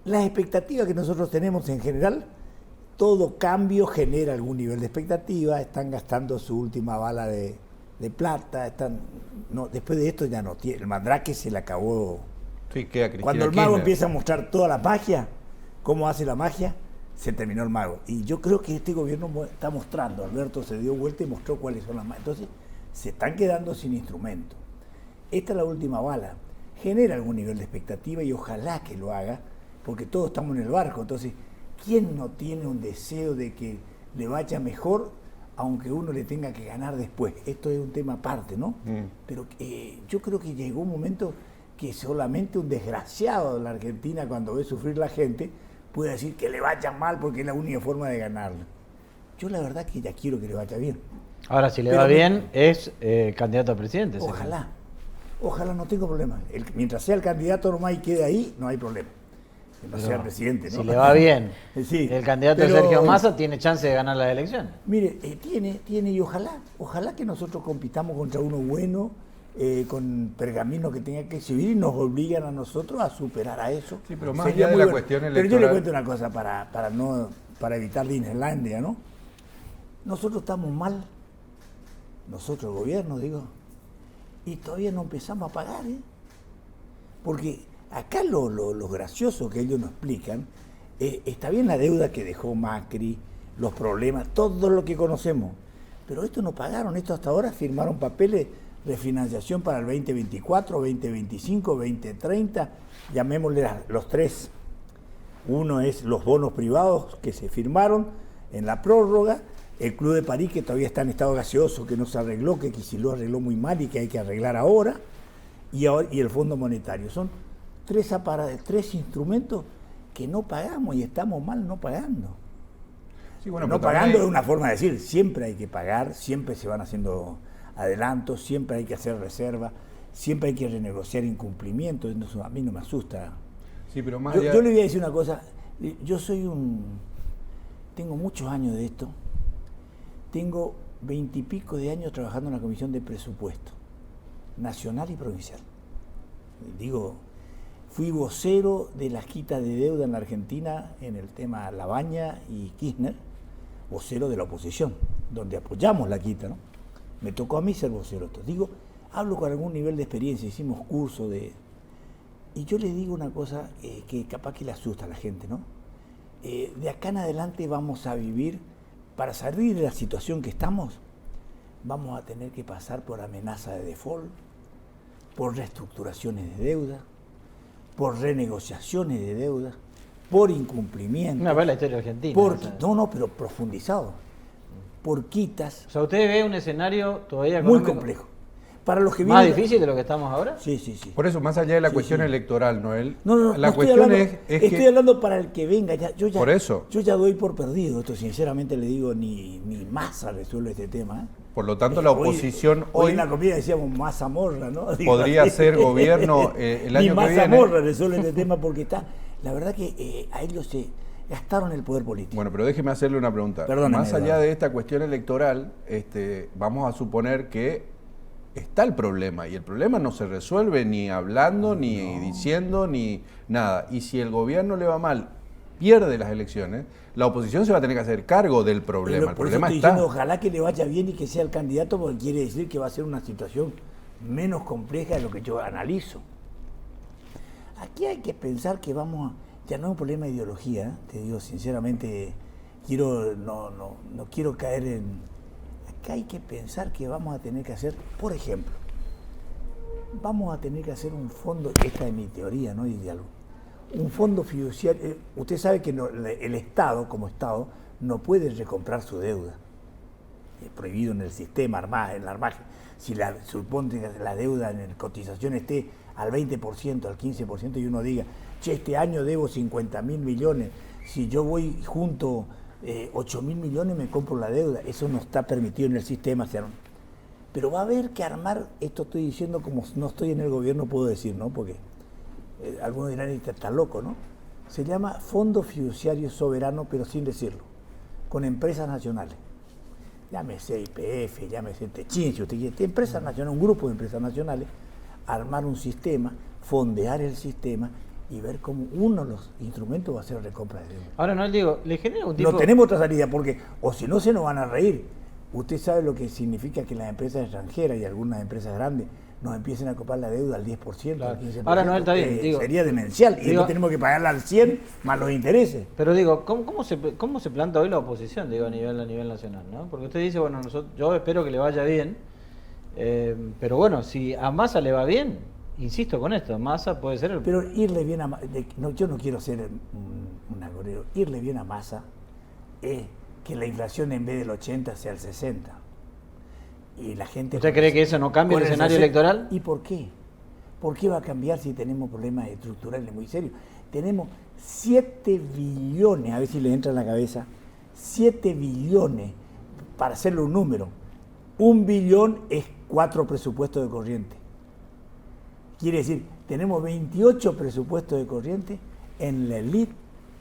Las expectativas que nosotros tenemos en general, todo cambio genera algún nivel de expectativa, están gastando su última bala de plata, después de esto ya no tiene, el mandrake se le acabó. Sí, queda Cristina Cuando el mago Kirchner empieza a mostrar toda la magia, cómo hace la magia, se terminó el mago. Y yo creo que este gobierno está mostrando, Alberto se dio vuelta y mostró cuáles son las magias. Entonces, se están quedando sin instrumento. Esta es la última bala. Genera algún nivel de expectativa y ojalá que lo haga, porque todos estamos en el barco. Entonces, ¿quién no tiene un deseo de que le vaya mejor, aunque uno le tenga que ganar después? Esto es un tema aparte, ¿no? Pero yo creo que llegó un momento que solamente un desgraciado de la Argentina, cuando ve sufrir la gente, puede decir que le vaya mal porque es la única forma de ganarle. Yo la verdad que ya quiero que le vaya bien. Ahora, si le va bien, es candidato a presidente. Ojalá. Ojalá, no tengo problema. Mientras sea el candidato nomás y quede ahí, no hay problema. Que no sea el presidente, ¿no? Si le va bien, sí, el candidato Sergio Massa tiene chance de ganar las elecciones. Mire, tiene y ojalá que nosotros compitamos contra uno bueno, con pergamino que tenga que exhibir y nos obligan a nosotros a superar a eso. Sí, pero más allá de la cuestión electoral. Pero yo le cuento una cosa para evitar Disneylandia, ¿no? Nosotros estamos mal, nosotros el gobierno, digo, y todavía no empezamos a pagar, ¿eh? Porque acá lo gracioso que ellos nos explican, está bien la deuda que dejó Macri, los problemas, todo lo que conocemos, pero esto no pagaron, esto hasta ahora firmaron papeles de financiación para el 2024, 2025, 2030, llamémosle los tres. Uno es los bonos privados que se firmaron en la prórroga, el Club de París que todavía está en estado gaseoso, que no se arregló, que Kicillof arregló muy mal y que hay que arreglar ahora, y el Fondo Monetario. Son tres instrumentos que no pagamos y estamos mal no pagando. Sí, bueno, no pagando es una forma de decir, siempre hay que pagar, siempre se van haciendo adelantos, siempre hay que hacer reservas, siempre hay que renegociar incumplimientos, entonces a mí no me asusta. Sí, pero más yo le voy a decir una cosa, yo tengo muchos años de esto, tengo 20 y pico de años trabajando en la Comisión de Presupuesto, nacional y provincial. Digo, fui vocero de las quitas de deuda en la Argentina en el tema Labaña y Kirchner, vocero de la oposición, donde apoyamos la quita, ¿no? Me tocó a mí ser vocero. Digo, hablo con algún nivel de experiencia, hicimos curso y yo le digo una cosa que capaz que le asusta a la gente, ¿no? De acá en adelante vamos a vivir, para salir de la situación que estamos, vamos a tener que pasar por amenaza de default, por reestructuraciones de deuda, por renegociaciones de deuda, por incumplimiento. Una vez la historia argentina. Pero profundizado. Por quitas. O sea, ¿usted ve un escenario todavía muy complejo. Para los que ¿Más difícil de lo que estamos ahora? Sí. Por eso, más allá de la cuestión electoral, Noel, la cuestión estoy hablando para el que venga. Por eso. Yo ya doy por perdido. Esto sinceramente le digo, ni Massa resuelve este tema. Por lo tanto, la oposición hoy en la comida decíamos Massa Morra, ¿no? Podría ser gobierno el año que viene. Ni Massa Morra resuelve este tema porque está... La verdad que a ellos se gastaron el poder político. Bueno, pero déjeme hacerle una pregunta. Perdóname, más allá de esta cuestión electoral, vamos a suponer que está el problema, y el problema no se resuelve ni hablando, ni diciendo, ni nada. Y si el gobierno le va mal, pierde las elecciones, la oposición se va a tener que hacer cargo del problema. El problema estoy está. Diciendo, ojalá que le vaya bien y que sea el candidato, porque quiere decir que va a ser una situación menos compleja de lo que yo analizo. Aquí hay que pensar que ya no es un problema de ideología, te digo sinceramente, no quiero caer en... Acá hay que pensar que vamos a tener que hacer, por ejemplo, vamos a tener que hacer un fondo, esta es mi teoría, no es de algo, un fondo fiduciario. Usted sabe que el Estado, como Estado, no puede recomprar su deuda. Es prohibido en el sistema en la armaje. Si supone que la deuda en cotización esté al 20%, al 15%, y uno diga, che, este año debo 50.000 millones, si yo voy junto 8.000 millones me compro la deuda, eso no está permitido en el sistema. Pero va a haber que armar, esto estoy diciendo como no estoy en el gobierno, puedo decir, ¿no? Porque algunos dirán, está loco, ¿no? Se llama Fondo Fiduciario Soberano, pero sin decirlo. con empresas nacionales. Llámese YPF, llámese Techin, si usted quiere, empresas nacionales, un grupo de empresas nacionales, armar un sistema, fondear el sistema y ver cómo uno de los instrumentos va a ser recompra de deuda. Ahora, no, digo, le genera un tipo... No tenemos otra salida, porque, o si no, se nos van a reír. Usted sabe lo que significa que las empresas extranjeras y algunas empresas grandes nos empiecen a copar la deuda al 10%, Claro. al 15%. Ahora, no, está bien, digo, sería demencial. Y después tenemos que pagarla al 100 más los intereses. Pero digo, ¿cómo se planta hoy la oposición, digo, a nivel nacional, ¿no? Porque usted dice, bueno, yo espero que le vaya bien, pero bueno, si a Massa le va bien, insisto con esto, Massa puede ser el... Pero irle bien a Massa, yo no quiero ser un agorero, irle bien a Massa es que la inflación en vez del 80 sea el 60. Y la gente... ¿Usted cree que eso no cambia el escenario electoral? ¿Y por qué? ¿Por qué va a cambiar si tenemos problemas estructurales muy serios? Tenemos 7 billones, a ver si le entra en la cabeza, 7 billones, para hacerle un número. 1 billón es 4 presupuestos de corriente. Quiere decir, tenemos 28 presupuestos de corriente en la elite,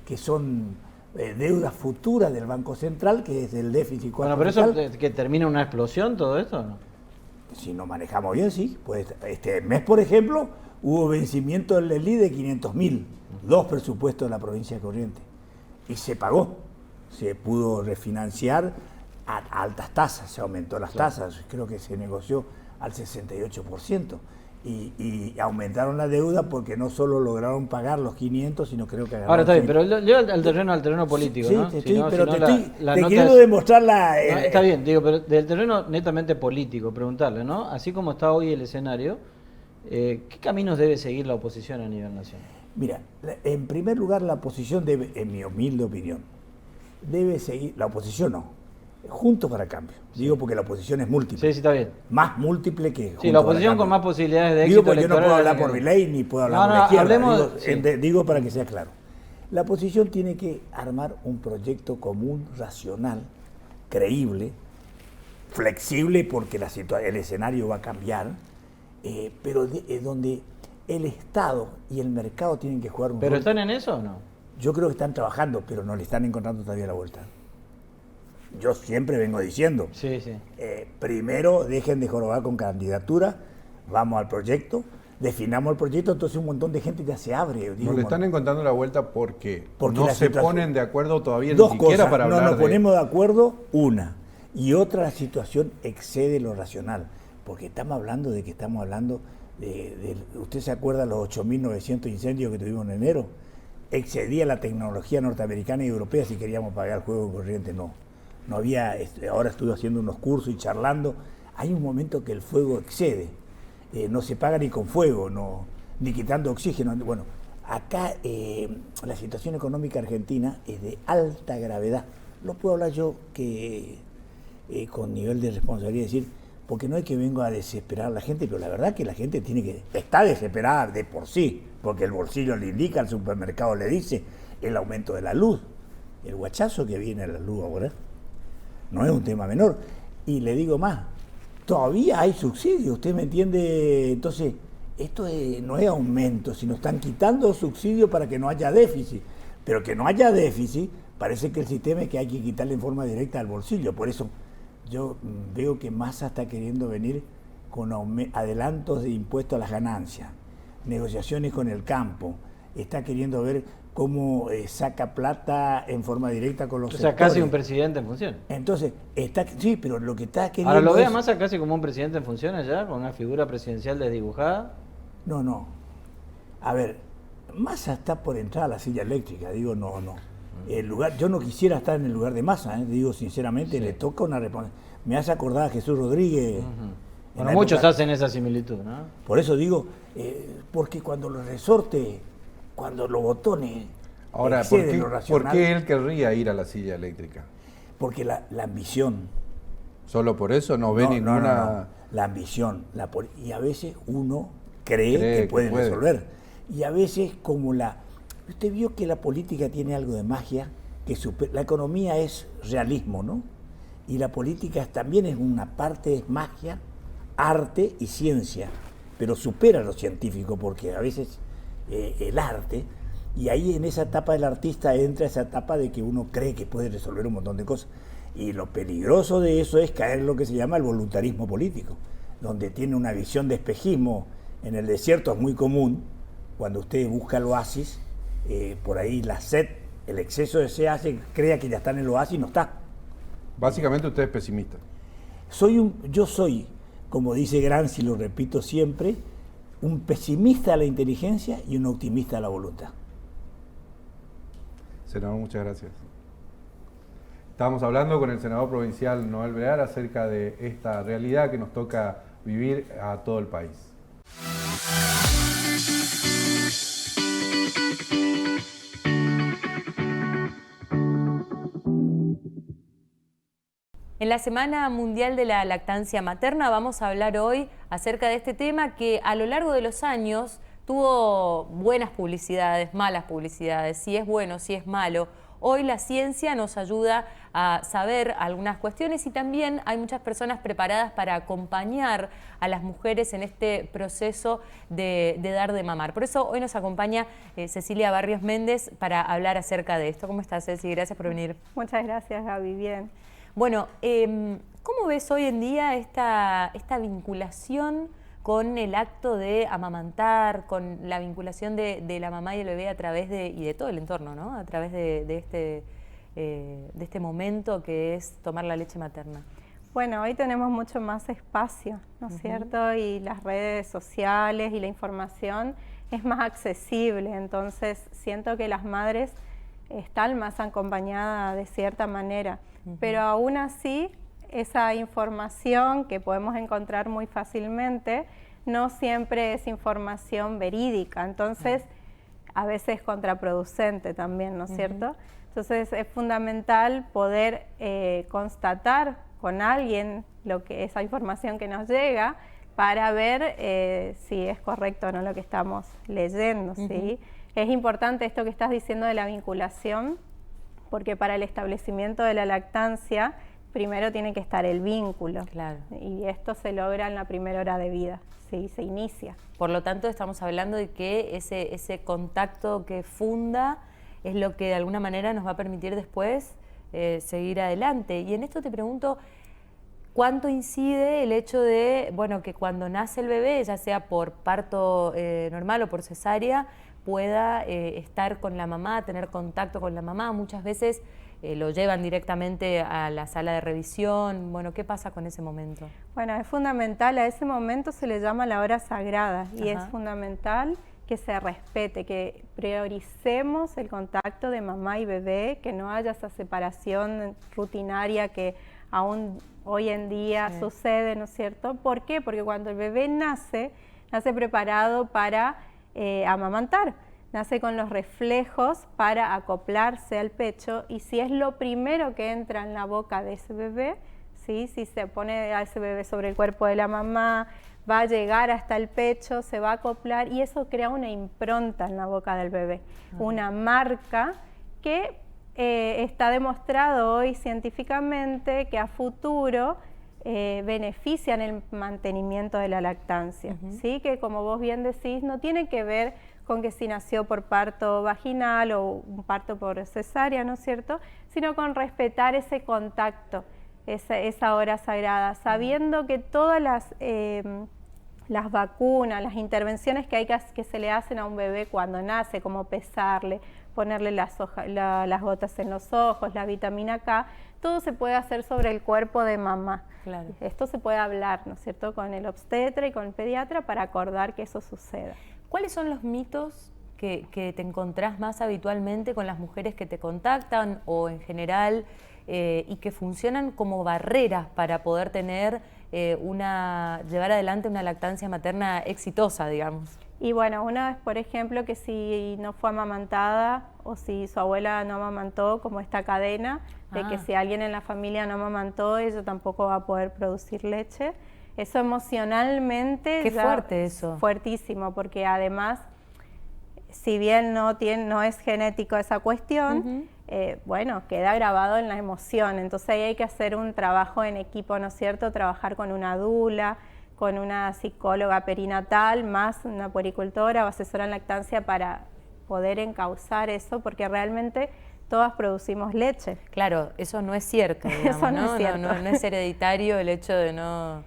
que son deudas futuras del Banco Central, que es el déficit. Bueno, pero eso que termina una explosión, todo esto, ¿no? Si nos manejamos bien, sí. Pues este mes, por ejemplo, hubo vencimiento en la elite de 500.000, 2 presupuestos de la provincia de Corrientes. Y se pagó, se pudo refinanciar a altas tasas, se aumentó las tasas, creo que se negoció al 68%. Y aumentaron la deuda porque no solo lograron pagar los 500, sino creo que... Ahora está bien, pero lleva al terreno político, sí, ¿no? Sí, si no, pero si no, te quiero demostrar la... No, está bien, digo, pero del terreno netamente político, preguntarle, ¿no? Así como está hoy el escenario, ¿qué caminos debe seguir la oposición a nivel nacional? Mira, en primer lugar la oposición debe, en mi humilde opinión, debe seguir, la oposición no, Juntos para Cambio. Digo porque la oposición es múltiple. Sí, sí, está bien. Más múltiple que Juntos Sí, la oposición con más posibilidades de éxito. Digo porque yo no puedo hablar por mi ley ni puedo hablar por la izquierda. Hablemos, digo para que sea claro. La oposición tiene que armar un proyecto común, racional, creíble, flexible porque el escenario va a cambiar, pero donde el Estado y el mercado tienen que jugar un ¿Pero rol. están en eso o no? Yo creo que están trabajando, pero no le están encontrando todavía la vuelta. Yo siempre vengo diciendo, sí, sí. Primero dejen de jorobar con candidatura, vamos al proyecto, definamos el proyecto, entonces un montón de gente ya se abre. No le están encontrando la vuelta porque no se ponen de acuerdo todavía ni siquiera cosas, para hablar no nos ponemos de acuerdo, una. Y otra, la situación excede lo racional, porque estamos hablando de ¿usted se acuerda de los 8.900 incendios que tuvimos en enero? Excedía la tecnología norteamericana y europea si queríamos pagar el juego corriente, no había, ahora estuve haciendo unos cursos y charlando, hay un momento que el fuego excede, no se paga ni con fuego, ni quitando oxígeno. Bueno, acá la situación económica argentina es de alta gravedad. No puedo hablar yo que con nivel de responsabilidad decir, porque no es que vengo a desesperar a la gente, pero la verdad que la gente está desesperada de por sí, porque el bolsillo le indica, el supermercado le dice, el aumento de la luz, el guachazo que viene a la luz ahora, no es un tema menor. Y le digo más, todavía hay subsidios, ¿usted me entiende? Entonces, esto no es aumento, sino están quitando subsidios para que no haya déficit. Pero que no haya déficit, parece que el sistema es que hay que quitarle en forma directa al bolsillo. Por eso yo veo que Massa está queriendo venir con adelantos de impuestos a las ganancias, negociaciones con el campo, está queriendo ver cómo saca plata en forma directa con los sectores. O sea, casi un presidente en funciones. Entonces, sí, pero lo que está queriendo... Ahora, ¿lo ve a Massa casi como un presidente en funciones ya, con una figura presidencial desdibujada? No. A ver, Massa está por entrar a la silla eléctrica, digo, no. Yo no quisiera estar en el lugar de Massa, digo sinceramente, le toca una responsabilidad. Me hace acordar a Jesús Rodríguez. Bueno, muchos hacen esa similitud, ¿no? Por eso digo, porque cuando los resortes, cuando los botones ahora, ¿por qué él querría ir a la silla eléctrica? Porque la ambición. ¿Solo por eso no ve ninguna...? No. La ambición. Y a veces uno cree que puede resolver. Y a veces como usted vio que la política tiene algo de magia, que la economía es realismo, ¿no? Y la política también es una parte, es magia, arte y ciencia, pero supera lo científico, porque a veces el arte Y ahí en esa etapa del artista entra esa etapa de que uno cree que puede resolver un montón de cosas. Y lo peligroso de eso es caer en lo que se llama el voluntarismo político, donde tiene una visión de espejismo. En el desierto es muy común, cuando usted busca el oasis, por ahí la sed, el exceso de sed hace que crea que ya está en el oasis y no está. Básicamente usted es pesimista. Yo soy, como dice Gramsci, lo repito siempre, un pesimista a la inteligencia y un optimista a la voluntad. Senador, muchas gracias. Estábamos hablando con el senador provincial Noel Blear acerca de esta realidad que nos toca vivir a todo el país. En la Semana Mundial de la Lactancia Materna vamos a hablar hoy acerca de este tema que a lo largo de los años tuvo buenas publicidades, malas publicidades, si es bueno, si es malo. Hoy la ciencia nos ayuda a saber algunas cuestiones y también hay muchas personas preparadas para acompañar a las mujeres en este proceso de dar de mamar. Por eso hoy nos acompaña Cecilia Barrios Méndez para hablar acerca de esto. ¿Cómo estás, Ceci? Gracias por venir. Muchas gracias, Gaby. Bien. Bueno, ¿cómo ves hoy en día esta vinculación con el acto de amamantar, con la vinculación de la mamá y el bebé a través y de todo el entorno, ¿no? A través de este momento que es tomar la leche materna? Bueno, hoy tenemos mucho más espacio, ¿no es cierto? Y las redes sociales y la información es más accesible, entonces siento que las madres están más acompañadas de cierta manera, pero aún así esa información que podemos encontrar muy fácilmente no siempre es información verídica, entonces a veces es contraproducente también, ¿no es cierto? Entonces es fundamental poder constatar con alguien esa información que nos llega para ver si es correcto o no lo que estamos leyendo, ¿sí? Es importante esto que estás diciendo de la vinculación, porque para el establecimiento de la lactancia primero tiene que estar el vínculo. Claro. Y esto se logra en la primera hora de vida, ¿sí? Se inicia. Por lo tanto, estamos hablando de que ese contacto que funda es lo que de alguna manera nos va a permitir después seguir adelante. Y en esto te pregunto, ¿cuánto incide el hecho de, bueno, que cuando nace el bebé, ya sea por parto normal o por cesárea, pueda estar con la mamá, tener contacto con la mamá? Muchas veces lo llevan directamente a la sala de revisión. Bueno, ¿qué pasa con ese momento? Bueno, es fundamental, a ese momento se le llama la hora sagrada y es fundamental que se respete, que prioricemos el contacto de mamá y bebé, que no haya esa separación rutinaria que aún hoy en día sucede, ¿no es cierto? ¿Por qué? Porque cuando el bebé nace preparado para amamantar, nace con los reflejos para acoplarse al pecho, y si es lo primero que entra en la boca de ese bebé, ¿sí? Si se pone a ese bebé sobre el cuerpo de la mamá, va a llegar hasta el pecho, se va a acoplar y eso crea una impronta en la boca del bebé, una marca que está demostrado hoy científicamente que a futuro benefician el mantenimiento de la lactancia, ¿sí? Que como vos bien decís, no tiene que ver con que si nació por parto vaginal o un parto por cesárea, ¿no es cierto?, sino con respetar ese contacto, esa hora sagrada, sabiendo que todas las vacunas, las intervenciones que se le hacen a un bebé cuando nace, como pesarle, ponerle las gotas en los ojos, la vitamina K, todo se puede hacer sobre el cuerpo de mamá. Claro. Esto se puede hablar, ¿no es cierto?, con el obstetra y con el pediatra para acordar que eso suceda. ¿Cuáles son los mitos que te encontrás más habitualmente con las mujeres que te contactan o en general y que funcionan como barreras para poder tener llevar adelante una lactancia materna exitosa, digamos? Y bueno, una es, por ejemplo, que si no fue amamantada o si su abuela no amamantó, como esta cadena, de que si alguien en la familia no amamantó, ella tampoco va a poder producir leche. Eso emocionalmente... Qué fuerte eso. Fuertísimo, porque además, si bien no es genético esa cuestión, bueno, queda grabado en la emoción. Entonces ahí hay que hacer un trabajo en equipo, ¿no es cierto? Trabajar con una dula, con una psicóloga perinatal, más una puericultora o asesora en lactancia para poder encauzar eso, porque realmente todas producimos leche. Claro, eso no es cierto, digamos, Eso no es cierto. No es hereditario el hecho de no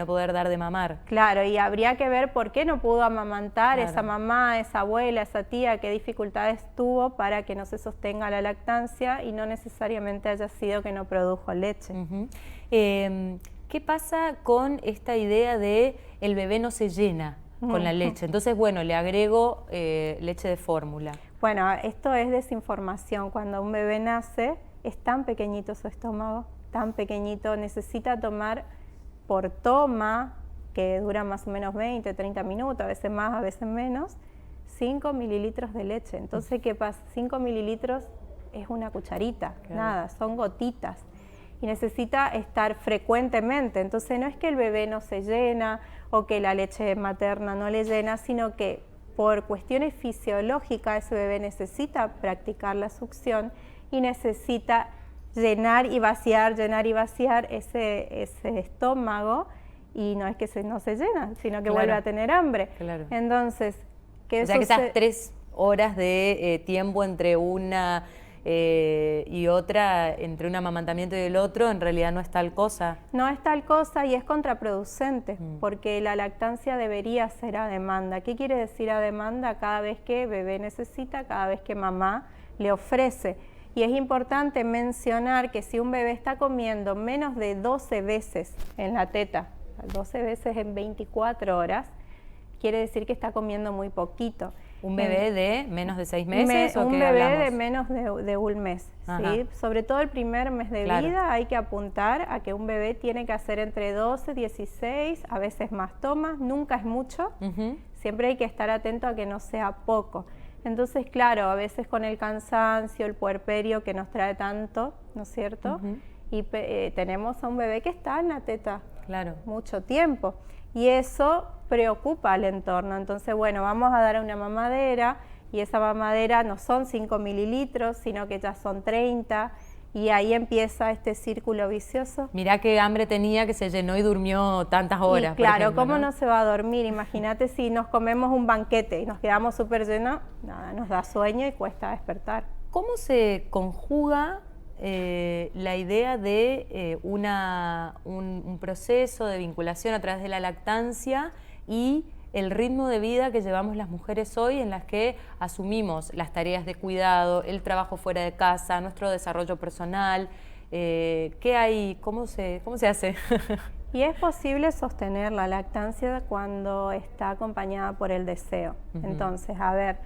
poder dar de mamar. Claro, y habría que ver por qué no pudo amamantar Claro. esa mamá, esa abuela, esa tía, qué dificultades tuvo para que no se sostenga la lactancia y no necesariamente haya sido que no produjo leche. Ujú. ¿Qué pasa con esta idea de el bebé no se llena con la leche? Entonces, bueno, le agrego leche de fórmula. Bueno, esto es desinformación. Cuando un bebé nace, es tan pequeñito su estómago, tan pequeñito, necesita tomar por toma, que dura más o menos 20, 30 minutos, a veces más, a veces menos, 5 mililitros de leche. Entonces, ¿qué pasa? 5 mililitros es una cucharita, nada, son gotitas. Y necesita estar frecuentemente. Entonces, no es que el bebé no se llena o que la leche materna no le llena, sino que por cuestiones fisiológicas ese bebé necesita practicar la succión y necesita llenar y vaciar ese estómago, y no es que no se llena, sino que vuelve a tener hambre. Claro. Entonces, o sea que esas 3 horas de tiempo entre una y otra, entre un amamantamiento y el otro, en realidad no es tal cosa. No es tal cosa y es contraproducente, porque la lactancia debería ser a demanda. ¿Qué quiere decir a demanda? Cada vez que bebé necesita, cada vez que mamá le ofrece. Y es importante mencionar que si un bebé está comiendo menos de 12 veces en la teta, 12 veces en 24 horas, quiere decir que está comiendo muy poquito. ¿Un bebé de menos de 6 meses? Un bebé de menos de un mes, ¿sí? Sobre todo el primer mes de vida hay que apuntar a que un bebé tiene que hacer entre 12, 16, a veces más tomas, nunca es mucho, siempre hay que estar atento a que no sea poco. Entonces, claro, a veces con el cansancio, el puerperio que nos trae tanto, ¿no es cierto? Y tenemos a un bebé que está en la teta mucho tiempo. Y eso preocupa al entorno. Entonces, bueno, vamos a dar una mamadera y esa mamadera no son 5 mililitros, sino que ya son 30 y ahí empieza este círculo vicioso. Mirá qué hambre tenía que se llenó y durmió tantas horas. Y claro, por ejemplo, ¿cómo no se va a dormir? Imagínate si nos comemos un banquete y nos quedamos súper llenos, nada, nos da sueño y cuesta despertar. ¿Cómo se conjuga la idea de un proceso de vinculación a través de la lactancia y el ritmo de vida que llevamos las mujeres hoy, en las que asumimos las tareas de cuidado, el trabajo fuera de casa, nuestro desarrollo personal? ¿Qué hay? ¿Cómo se hace? Y es posible sostener la lactancia cuando está acompañada por el deseo. Entonces, a ver,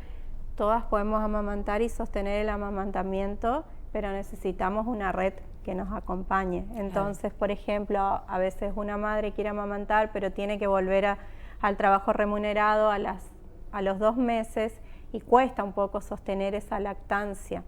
todas podemos amamantar y sostener el amamantamiento, pero necesitamos una red que nos acompañe. Entonces, por ejemplo, a veces una madre quiere amamantar, pero tiene que volver al trabajo remunerado a los 2 meses y cuesta un poco sostener esa lactancia.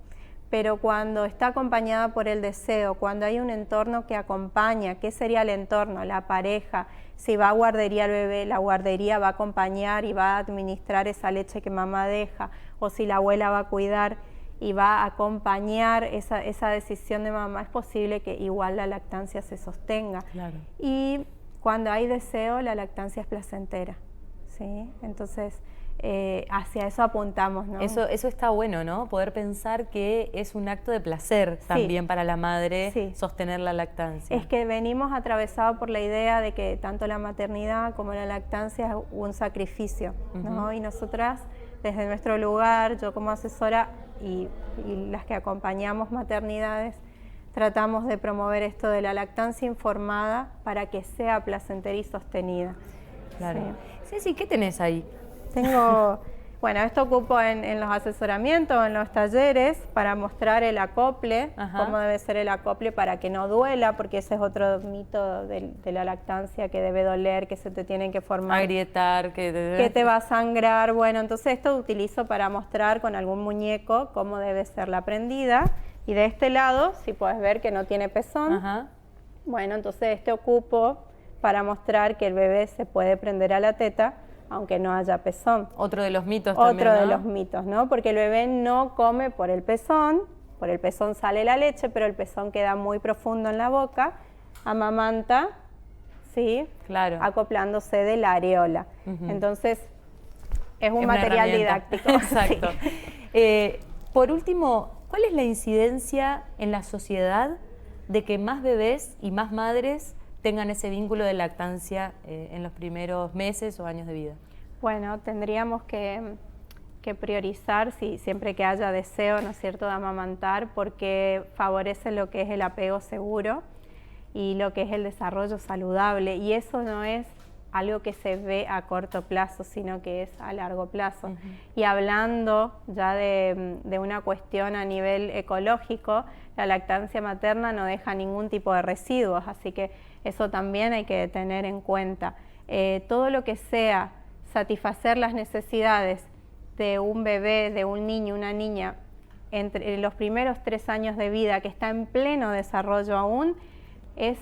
Pero cuando está acompañada por el deseo, cuando hay un entorno que acompaña, ¿qué sería el entorno? La pareja. Si va a guardería el bebé, la guardería va a acompañar y va a administrar esa leche que mamá deja, o si la abuela va a cuidar y va a acompañar esa decisión de mamá, es posible que igual la lactancia se sostenga. Y cuando hay deseo, la lactancia es placentera, ¿sí? Entonces, hacia eso apuntamos, ¿no? Eso está bueno, ¿no? Poder pensar que es un acto de placer también para la madre sostener la lactancia. Es que venimos atravesados por la idea de que tanto la maternidad como la lactancia es un sacrificio, ¿no? Y nosotras, desde nuestro lugar, yo como asesora y las que acompañamos maternidades, tratamos de promover esto de la lactancia informada para que sea placentera y sostenida. Claro. Sí, ¿qué tenés ahí? Tengo, bueno, esto ocupo en los asesoramientos, en los talleres, para mostrar el acople, cómo debe ser el acople para que no duela, porque ese es otro mito de la lactancia, que debe doler, que se te tienen que formar. Agrietar, que te va a sangrar. Bueno, entonces esto utilizo para mostrar con algún muñeco cómo debe ser la prendida. Y de este lado, si puedes ver que no tiene pezón, bueno, entonces este ocupo para mostrar que el bebé se puede prender a la teta, aunque no haya pezón. Otro de los mitos también, Otro de los mitos, ¿no? Porque el bebé no come por el pezón sale la leche, pero el pezón queda muy profundo en la boca, amamanta, ¿sí? Claro. Acoplándose de la areola. Entonces, Es un una material herramienta. didáctico. Exacto. Sí. Por último, ¿cuál es la incidencia en la sociedad de que más bebés y más madres tengan ese vínculo de lactancia en los primeros meses o años de vida? Bueno, tendríamos que priorizar siempre que haya deseo, ¿no es cierto?, de amamantar, porque favorece lo que es el apego seguro y lo que es el desarrollo saludable, y eso no es algo que se ve a corto plazo, sino que es a largo plazo. Y hablando ya de una cuestión a nivel ecológico, la lactancia materna no deja ningún tipo de residuos, así que eso también hay que tener en cuenta. Todo lo que sea satisfacer las necesidades de un bebé, de un niño, una niña, entre los primeros 3 años de vida, que está en pleno desarrollo aún, es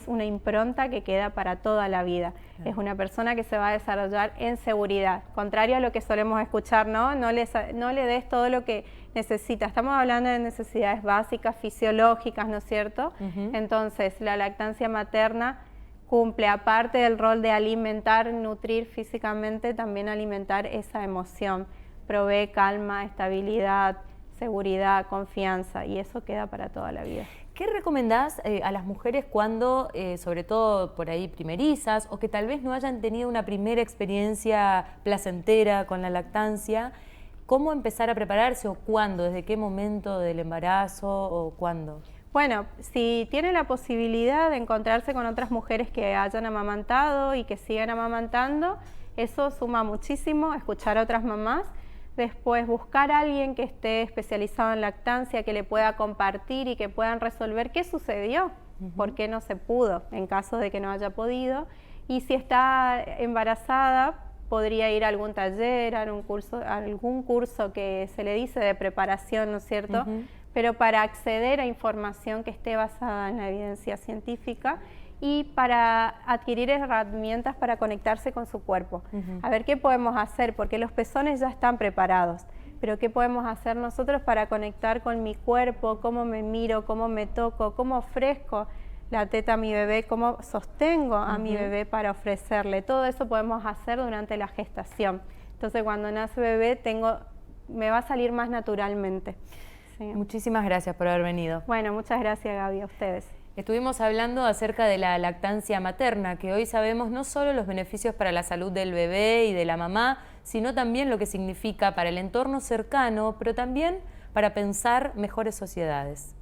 una impronta que queda para toda la vida. Es una persona que se va a desarrollar en seguridad. Contrario a lo que solemos escuchar, ¿no? No le des todo lo que necesita. Estamos hablando de necesidades básicas, fisiológicas, ¿no es cierto? Entonces, la lactancia materna cumple, aparte del rol de alimentar, nutrir físicamente, también alimentar esa emoción. Provee calma, estabilidad, seguridad, confianza, y eso queda para toda la vida. ¿Qué recomendás a las mujeres cuando, sobre todo por ahí primerizas, o que tal vez no hayan tenido una primera experiencia placentera con la lactancia? ¿Cómo empezar a prepararse o cuándo? ¿Desde qué momento del embarazo o cuándo? Bueno, si tiene la posibilidad de encontrarse con otras mujeres que hayan amamantado y que sigan amamantando, eso suma muchísimo, escuchar a otras mamás. Después buscar a alguien que esté especializado en lactancia, que le pueda compartir y que puedan resolver qué sucedió, por qué no se pudo, en caso de que no haya podido. Y si está embarazada, podría ir a algún taller, a algún curso que se le dice de preparación, ¿no es cierto? Pero para acceder a información que esté basada en la evidencia científica y para adquirir herramientas para conectarse con su cuerpo. A ver qué podemos hacer, porque los pezones ya están preparados, pero qué podemos hacer nosotros para conectar con mi cuerpo, cómo me miro, cómo me toco, cómo ofrezco la teta a mi bebé, cómo sostengo a mi bebé para ofrecerle. Todo eso podemos hacer durante la gestación. Entonces, cuando nace bebé, me va a salir más naturalmente. Sí. Muchísimas gracias por haber venido. Bueno, muchas gracias, Gaby, a ustedes. Estuvimos hablando acerca de la lactancia materna, que hoy sabemos no solo los beneficios para la salud del bebé y de la mamá, sino también lo que significa para el entorno cercano, pero también para pensar mejores sociedades.